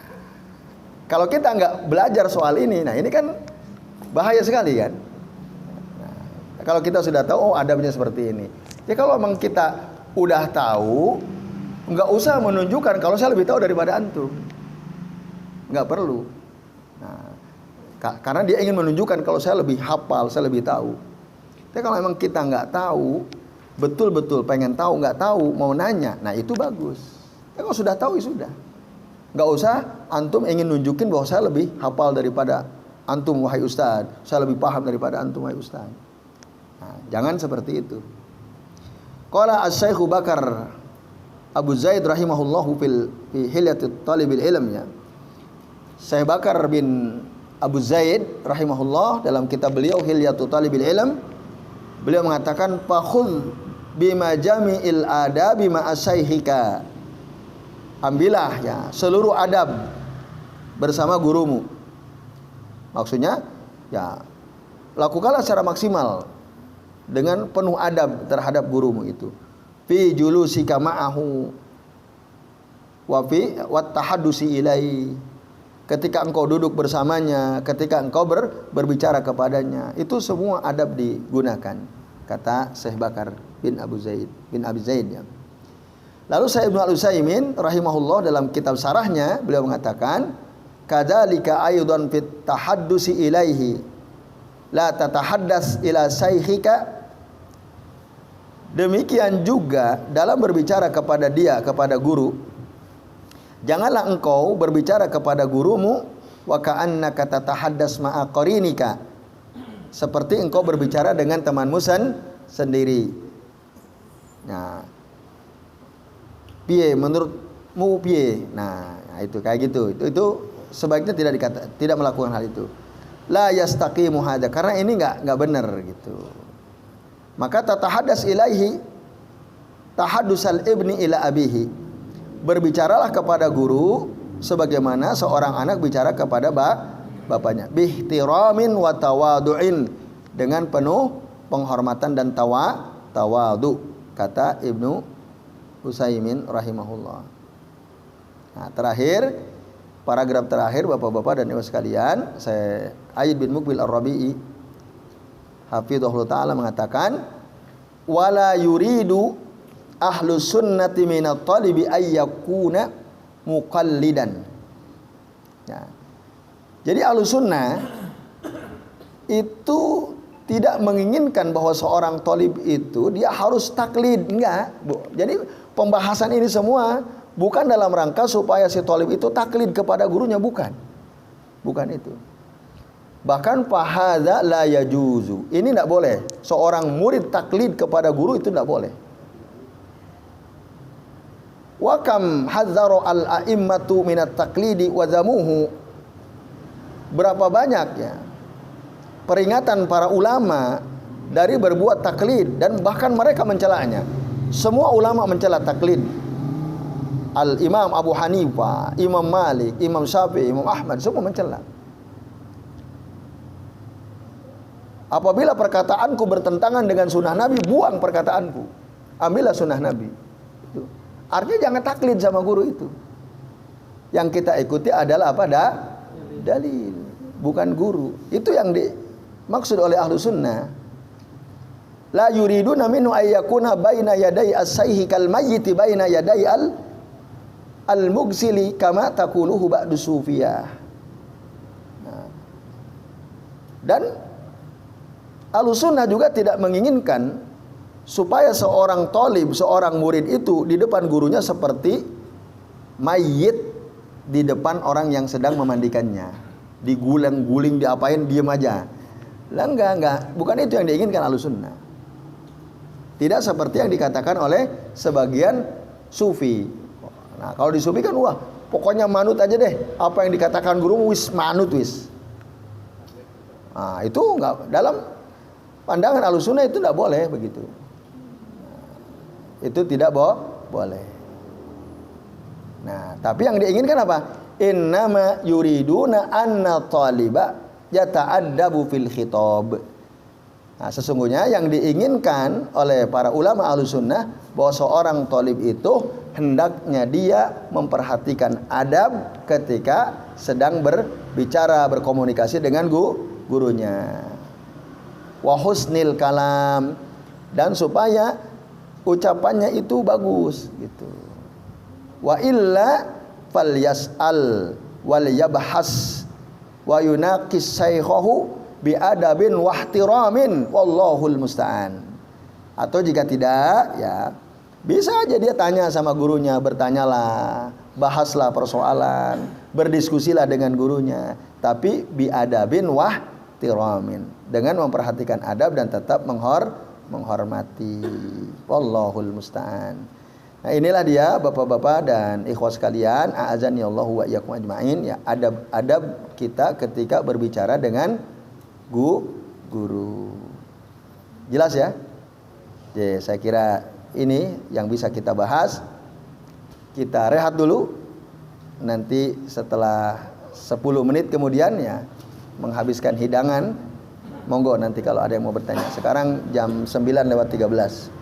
kalau kita nggak belajar soal ini, nah ini kan bahaya sekali kan. Nah, kalau kita sudah tahu, oh adabnya seperti ini. Ya kalau memang kita udah tahu, nggak usah menunjukkan kalau saya lebih tahu daripada antum. Nggak perlu. Nah, karena dia ingin menunjukkan kalau saya lebih hafal, saya lebih tahu. Tapi kalau memang kita nggak tahu, betul-betul pengen tahu, nggak tahu, mau nanya, nah itu bagus. Tapi kalau sudah tahu, ya sudah. Nggak usah antum ingin nunjukin bahwa saya lebih hafal daripada antum, wahai ustaz. Saya lebih paham daripada antum, wahai ustaz. Nah, jangan seperti itu. Qala as-Syekh Bakar Abu Zaid rahimahullahu fi hilyatit talibil ilm, ya. Syekh Bakar bin Abu Zaid rahimahullah dalam kitab beliau Hilyatul Talibil Ilm, beliau mengatakan fakhudh bima jami'il adabi ma'asyaikhika. Ambillah ya seluruh adab bersama gurumu. Maksudnya ya lakukanlah secara maksimal dengan penuh adab terhadap gurumu itu. Fi julusika ma'ahu wa fi wat tahaddusi ilaihi. Ketika engkau duduk bersamanya, ketika engkau berbicara kepadanya, itu semua adab digunakan, kata Syekh Bakar bin Abi Zaid, ya. Lalu Syekh Ibnu Al-Utsaimin rahimahullah dalam kitab sarahnya beliau mengatakan, kadzalika aidan fit tahaddusi ilaihi la tatahaddas ila saikhika. Demikian juga dalam berbicara kepada dia, kepada guru, janganlah engkau berbicara kepada gurumu wa ka'annaka tatahaddas ma'a qarinika, seperti engkau berbicara dengan temanmu sendiri. Nah, piye menurutmu piye? Nah, itu kayak gitu. Itu sebaiknya tidak melakukan hal itu. La yastaqimu hadza, karena ini enggak benar gitu. Maka tatahaddas ilaihi tahaddusal ibni ila abihi. Berbicaralah kepada guru sebagaimana seorang anak bicara kepada bapaknya. Bihtiramin wa tawadu'in, dengan penuh penghormatan dan tawadu, kata Ibnu Utsaimin rahimahullah. Nah, terakhir, paragraf terakhir Bapak-bapak dan Ibu sekalian, saya Ayyid bin Muqbil Ar-Rabi'i hafizahullah ta'ala mengatakan, wala yuridu ahlus sunnati minat talibi ayyakuna muqallidan. Ya. Jadi ahlus sunnah itu tidak menginginkan bahwa seorang talib itu dia harus taklid, enggak, Bu. Jadi pembahasan ini semua bukan dalam rangka supaya si talib itu taklid kepada gurunya, bukan. Bukan itu. Bahkan fahadza la yajuzu. Ini tidak boleh. Seorang murid taklid kepada guru itu tidak boleh. Wa kam hadzara al-a'immatu minat taklidi wa zamuhu. Berapa banyak ya peringatan para ulama dari berbuat taklid dan bahkan mereka mencelanya. Semua ulama mencela taklid. Al-Imam Abu Hanifah, Imam Malik, Imam Syafi'i, Imam Ahmad semua mencela. Apabila perkataanku bertentangan dengan sunnah Nabi, buang perkataanku. Ambillah sunnah Nabi. Itu. Artinya jangan taklid sama guru itu. Yang kita ikuti adalah apa? Dalil, bukan guru. Itu yang dimaksud oleh ahlu sunnah. La yuriduna minhu ayyakuna baina yadai as-sayhi kal mayyiti baina yadai al-mugsili kama taquluhu ba'du sufiyah. Nah. Dan Ahlussunnah juga tidak menginginkan supaya seorang thalib, seorang murid itu di depan gurunya seperti mayit di depan orang yang sedang memandikannya. Diguling-guling, diapain, diam aja. Lah enggak. Bukan itu yang diinginkan Ahlussunnah. Tidak seperti yang dikatakan oleh sebagian sufi. Nah, kalau di sufi kan wah, pokoknya manut aja deh. Apa yang dikatakan guru wis manut wis. Nah, itu enggak, dalam pandangan Ahlussunnah itu tidak boleh begitu. Itu tidak boleh. Nah, tapi yang diinginkan apa? Innama yuriduna anna taliba yata'addabu fil khitab. Nah, sesungguhnya yang diinginkan oleh para ulama Ahlussunnah bahwa seorang thalib itu hendaknya dia memperhatikan adab ketika sedang berbicara, berkomunikasi dengan gurunya. Wa husnil kalam, dan supaya ucapannya itu bagus gitu. Wa illa falyas'al wal yabhas wa yunaqis shaykhahu bi adabin wa ihtiramin wallahul musta'an. Atau jika tidak ya bisa aja dia tanya sama gurunya, bertanyalah, bahaslah persoalan, berdiskusilah dengan gurunya, tapi bi adabin wa ihtiramin, dengan memperhatikan adab dan tetap menghormati. Wallahul musta'an. Nah, inilah dia Bapak-bapak dan ikhwas sekalian, a'azani Allahu wa iyyakum ajmain, ya adab-adab kita ketika berbicara dengan guru. Jelas ya? Jadi, saya kira ini yang bisa kita bahas. Kita rehat dulu. Nanti setelah 10 menit kemudian ya menghabiskan hidangan. Monggo nanti kalau ada yang mau bertanya. Sekarang jam 9:13.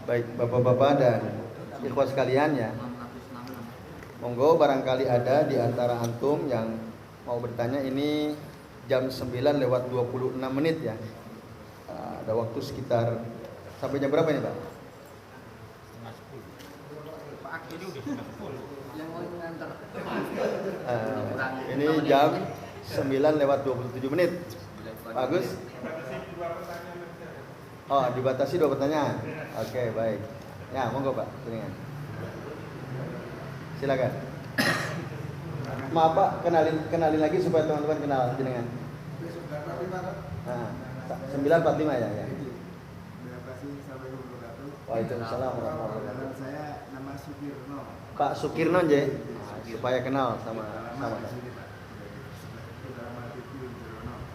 Baik, Bapak-bapak dan ikhwas sekalian ya. Monggo barangkali ada di antara antum yang mau bertanya. Ini jam 9:26 ya. Ada waktu sekitar sampai jam berapa ini, Pak? Ini jam 9:27. Bagus. Oh, dibatasi 2 pertanyaan. Oke, baik. Ya, monggo Pak, silakan. Maaf Pak, kenalin lagi supaya teman-teman kenal jenengan. 9:45 ya. Waalaikumsalam warahmatullahi wabarakatuh. Saya nama Sukirno. Pak Sukirno aja, supaya kenal sama Pak.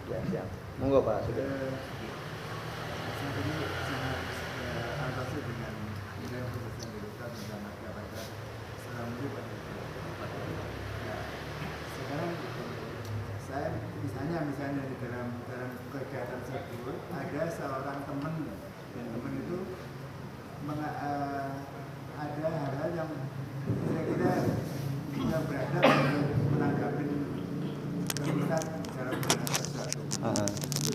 Ya, siap. Monggo Pak Sukirno. Saat ini sangat antasi dengan nilai proses yang dilakukan bersama kepada selama ini pada sekarang saya misalnya di dalam kegiatan tersebut ada seorang teman, dan teman itu ada hal-hal yang saya kira tidak beradab untuk menanggapi kesulitan cara berbicara sesuatu.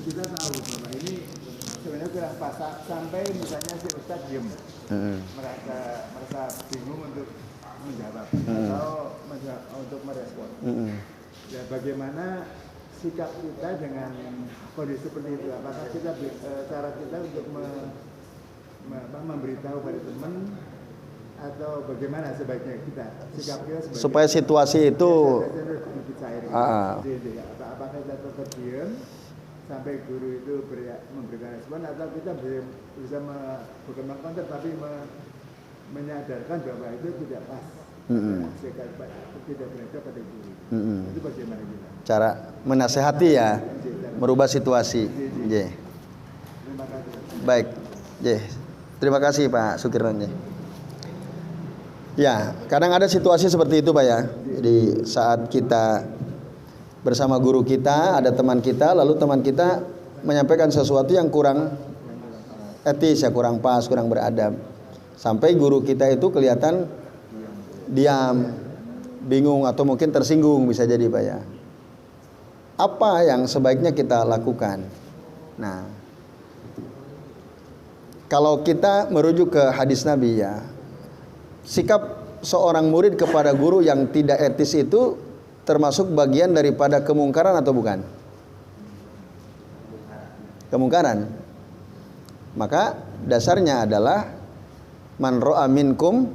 Kita tahu bahwa ini sebenarnya kurang pas, sampai misalnya si Ustadz diem, merasa bingung untuk menjawab atau untuk merespon. Ya, bagaimana sikap kita dengan kondisi seperti itu? Apakah kita cara kita untuk memberitahu pada teman atau bagaimana sebaiknya kita sikap kita sebagai supaya situasi itu apakah kita tetap diam sampai guru itu memberikan respon atau kita bisa bukan mengkonter tapi menyadarkan bahwa itu tidak pas, tidak beradab pada guru. Itu bagaimana kita? Cara menasehati ya, merubah situasi. J. Terima kasih. Baik, J. Terima kasih Pak Sukirman. Ya, kadang ada situasi seperti itu Pak ya. Jadi saat kita bersama guru kita, ada teman kita, lalu teman kita menyampaikan sesuatu yang kurang etis ya, kurang pas, kurang beradab. Sampai guru kita itu kelihatan diam, bingung atau mungkin tersinggung bisa jadi Pak ya. Apa yang sebaiknya kita lakukan? Nah, kalau kita merujuk ke hadis Nabi ya, sikap seorang murid kepada guru yang tidak etis itu termasuk bagian daripada kemungkaran atau bukan? Kemungkaran. Maka dasarnya adalah man ra'a minkum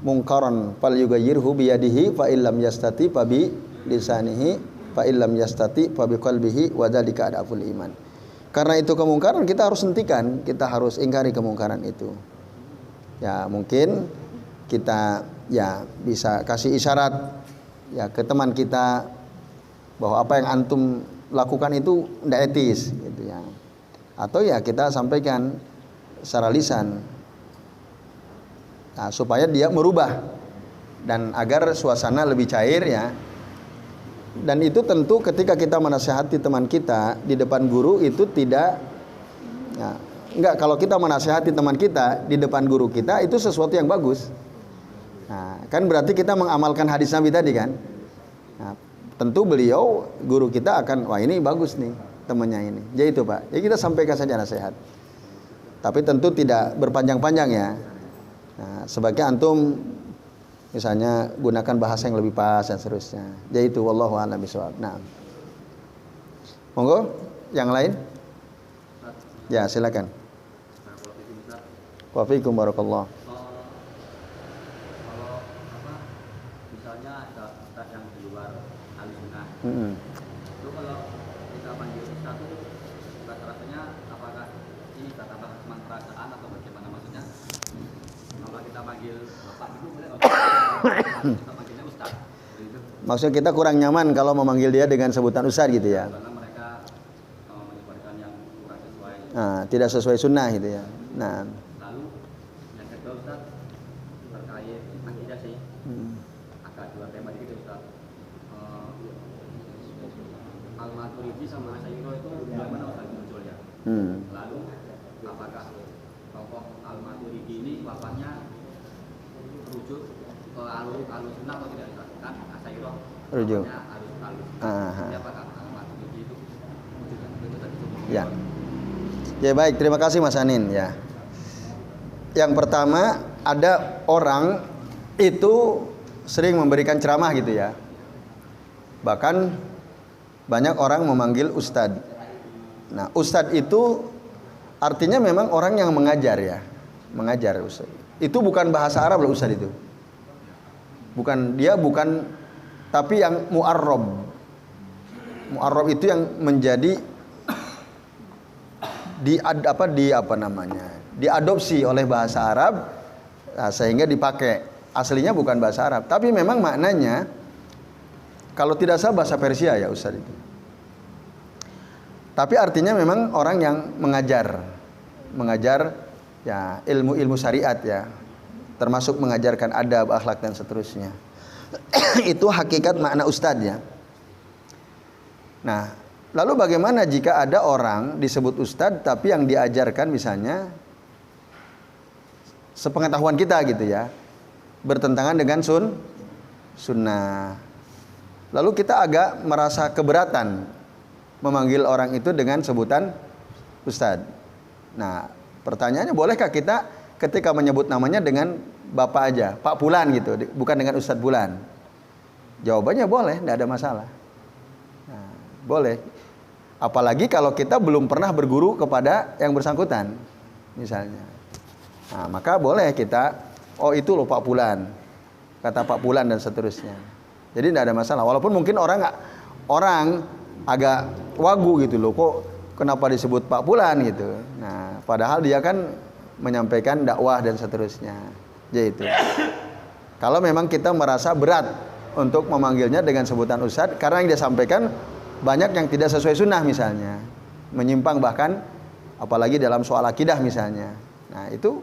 mungkaran falyughayyirhu biyadihi fa illam yastati fa bi lisanihi fa illam yastati fa bi qalbihi wa dzalika adaful iman. Karena itu kemungkaran kita harus hentikan, kita harus ingkari kemungkaran itu. Ya, mungkin kita ya bisa kasih isyarat ya ke teman kita bahwa apa yang antum lakukan itu tidak etis gitu ya. Atau ya kita sampaikan secara lisan. Nah, supaya dia merubah dan agar suasana lebih cair ya. Dan itu tentu ketika kita menasihati teman kita di depan guru itu tidak ya, enggak, kalau kita menasihati teman kita di depan guru kita itu sesuatu yang bagus. Nah, kan berarti kita mengamalkan hadis Nabi tadi kan. Nah, tentu beliau guru kita akan wah ini bagus nih temannya ini. Jadi itu Pak. Jadi kita sampaikan saja nasihat. Tapi tentu tidak berpanjang-panjang ya. Nah, sebaiknya antum misalnya gunakan bahasa yang lebih pas dan seterusnya. Jadi itu wallahu a'lam bishawab. Nah. Monggo yang lain? Ya, silakan. Waalaikumsalam barakallah. Itu kalau kita panggil ustaz itu rasa-rasanya apakah ini kata-kata cuma perasaan atau bagaimana maksudnya? Kalau kita panggil bapak itu boleh kita panggilnya ustaz. Maksudnya kita kurang nyaman kalau memanggil dia dengan sebutan ustaz gitu ya. Karena mereka menyebarkan yang kurang sesuai. Nah, tidak sesuai sunnah gitu ya. Nah, lalu yang kedua ustaz terkait akidah sih. Agak dua tema dikit ustaz. Al-Maturidi sama Asy'ariyah itu bagaimana Ustaz munculnya? Lalu apakah tokoh Al-Maturidi ini wafatnya rujuk ke Ahlussunnah atau tidak? Kan Asy'ariyah rujuk. Apakah Al-Maturidi itu wujudnya? Ya. Ya baik, terima kasih Mas Anin ya. Yang pertama, ada orang itu sering memberikan ceramah gitu ya. Bahkan banyak orang memanggil ustadz. Nah, ustadz itu artinya memang orang yang mengajar ya. Mengajar ustadz. Itu bukan bahasa Arab loh ustadz itu. Bukan, dia bukan, tapi yang mu'arrab. Mu'arrab itu yang menjadi diadopsi oleh bahasa Arab, nah, sehingga dipakai. Aslinya bukan bahasa Arab, tapi memang maknanya kalau tidak salah bahasa Persia ya Ustaz itu. Tapi artinya memang orang yang mengajar ya ilmu-ilmu syariat ya. Termasuk mengajarkan adab, akhlak dan seterusnya. Itu hakikat makna ustadz ya. Nah, lalu bagaimana jika ada orang disebut ustadz tapi yang diajarkan misalnya sepengetahuan kita gitu ya, bertentangan dengan sunnah. Lalu kita agak merasa keberatan memanggil orang itu dengan sebutan ustadz. Nah, pertanyaannya bolehkah kita ketika menyebut namanya dengan bapak aja, Pak Fulan gitu, bukan dengan Ustadz Fulan? Jawabannya boleh, tidak ada masalah. Nah, boleh. Apalagi kalau kita belum pernah berguru kepada yang bersangkutan, misalnya. Nah, maka boleh kita, oh itu loh Pak Fulan, kata Pak Fulan dan seterusnya. Jadi tidak ada masalah. Walaupun mungkin orang agak wagu gitu loh, kok kenapa disebut Pak Fulan gitu. Nah, padahal dia kan menyampaikan dakwah dan seterusnya. Yaitu. Kalau memang kita merasa berat untuk memanggilnya dengan sebutan Ustadz, karena yang dia sampaikan banyak yang tidak sesuai sunnah misalnya, menyimpang bahkan apalagi dalam soal akidah misalnya. Nah itu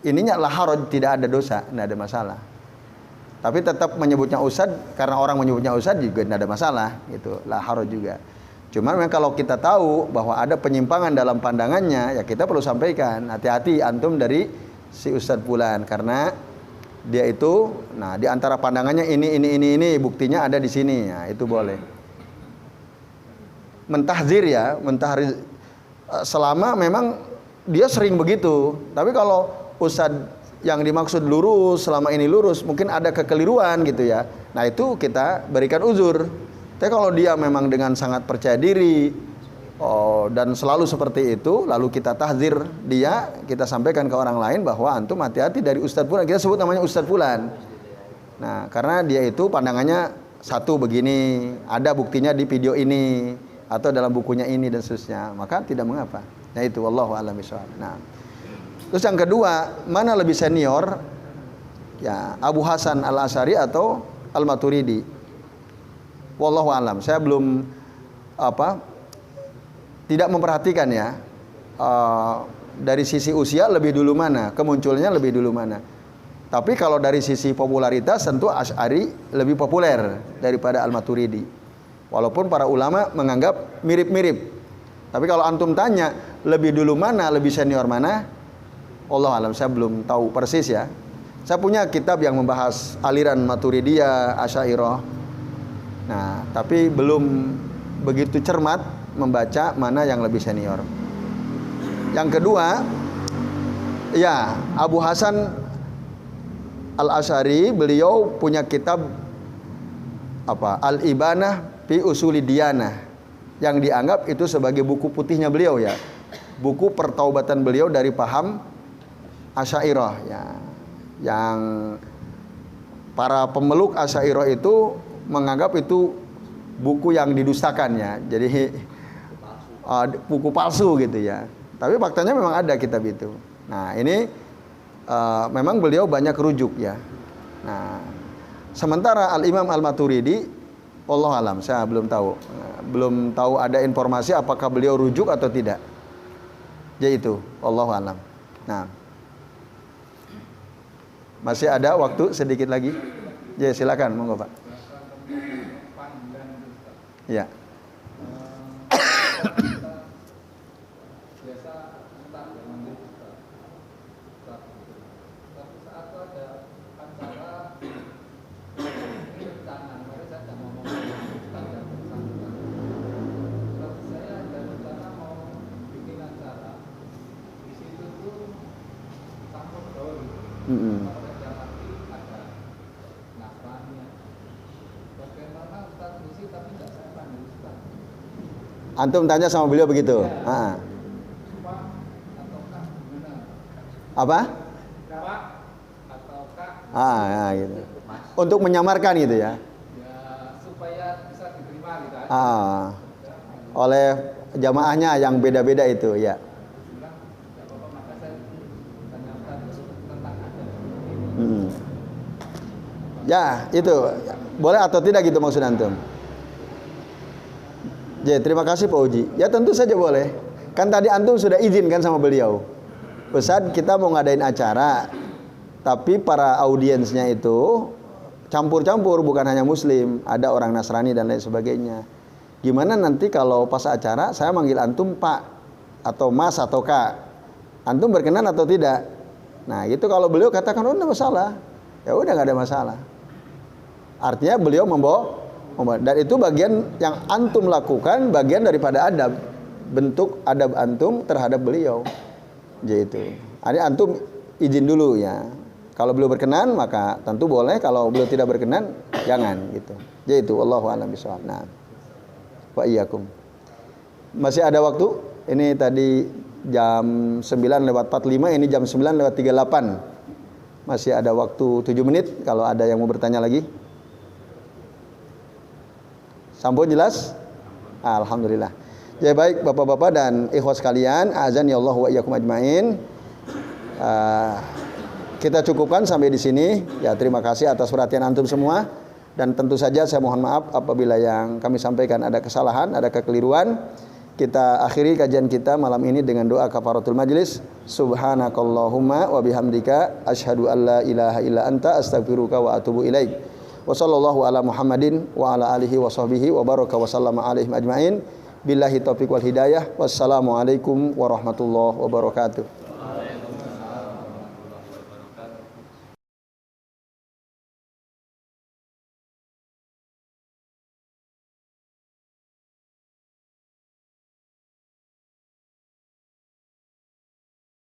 ininya lah haraj, tidak ada dosa, tidak ada masalah. Tapi tetap menyebutnya Ustadz karena orang menyebutnya Ustadz juga tidak ada masalah, gitu, lah haraj juga. Cuma memang kalau kita tahu bahwa ada penyimpangan dalam pandangannya, ya kita perlu sampaikan, hati-hati antum dari si Ustadz Fulan, karena dia itu, nah di antara pandangannya ini, buktinya ada di sini, nah itu boleh. Mentahzir ya, mentahzir selama memang dia sering begitu. Tapi kalau Ustadz yang dimaksud lurus, selama ini lurus, mungkin ada kekeliruan gitu ya. Nah itu kita berikan uzur. Tapi kalau dia memang dengan sangat percaya diri, dan selalu seperti itu, lalu kita tahzir dia, kita sampaikan ke orang lain bahwa antum hati-hati dari Ustadz Fulan, kita sebut namanya Ustadz Fulan. Nah, karena dia itu pandangannya satu begini, ada buktinya di video ini atau dalam bukunya ini dan seterusnya, maka tidak mengapa. Nah itu, wallahu a'lam bishawab. Nah, terus yang kedua, mana lebih senior? Ya, Abu Hasan Al-Asy'ari atau Al-Maturidi? Wallahu a'lam. Saya belum tidak memperhatikan ya, dari sisi usia lebih dulu mana, kemunculannya lebih dulu mana. Tapi kalau dari sisi popularitas tentu Asy'ari lebih populer daripada Al-Maturidi. Walaupun para ulama menganggap mirip-mirip. Tapi kalau antum tanya lebih dulu mana, lebih senior mana, Allah alam, saya belum tahu persis ya. Saya punya kitab yang membahas aliran Maturidiyah, Asy'ariyah. Nah, tapi belum begitu cermat membaca mana yang lebih senior. Yang kedua, ya Abu Hasan Al-Asy'ari, beliau punya kitab Al-Ibanah fi Usuli Diyanah, yang dianggap itu sebagai buku putihnya beliau ya, buku pertaubatan beliau dari paham Asy'ariyah ya, yang para pemeluk Asy'ariyah itu menganggap itu buku yang didustakan ya, jadi buku palsu gitu ya. Tapi faktanya memang ada kitab itu. Nah ini memang beliau banyak rujuk ya. Nah sementara Al-Imam Al-Maturidi, wallahu alam, saya belum tahu ada informasi apakah beliau rujuk atau tidak. Yaitu, wallahu alam. Nah masih ada waktu sedikit lagi. Ya silakan, monggo Pak. Ya. Antum tanya sama beliau begitu. Ya. Apa? Ya, gitu. Untuk menyamarkan gitu ya. Supaya bisa diterima gitu. Oleh jamaahnya yang beda-beda itu ya. Ya, itu boleh atau tidak gitu maksud antum? Ya, terima kasih Pak Uji. Ya tentu saja boleh. Kan tadi antum sudah izin kan sama beliau. Ustadz, kita mau ngadain acara, tapi para audiensnya itu campur-campur, bukan hanya muslim, ada orang Nasrani dan lain sebagainya. Gimana nanti kalau pas acara saya manggil antum Pak atau Mas atau Kak? Antum berkenan atau tidak? Nah, itu kalau beliau katakan oh, enggak masalah. Ya udah, enggak ada masalah. Artinya beliau membawa, dan itu bagian yang antum lakukan, bagian daripada adab, bentuk adab antum terhadap beliau. Jadi ada antum izin dulu ya. Kalau beliau berkenan maka tentu boleh, kalau beliau tidak berkenan jangan gitu. Jadi itu wallahu a'lam bishawab. Nah, wa iyyakum. Masih ada waktu? Ini tadi jam 9:45, ini jam 9:38. Masih ada waktu 7 menit kalau ada yang mau bertanya lagi. Sampun jelas? Alhamdulillah. Ya baik Bapak-bapak dan ikhwas sekalian, azan ya Allah wa iyyakum ajmain. Kita cukupkan sampai di sini. Ya, terima kasih atas perhatian antum semua. Dan tentu saja saya mohon maaf apabila yang kami sampaikan ada kesalahan, ada kekeliruan. Kita akhiri kajian kita malam ini dengan doa kafaratul majlis. Subhanakallahumma wa bihamdika asyhadu an la ilaha illa anta astaghfiruka wa atubu ilaik. Wa sallallahu ala Muhammadin wa ala alihi wa sahbihi wa baraka wa sallama alaihim ajmain. Billahi taufiq wal hidayah. Wassalamualaikum warahmatullahi wabarakatuh.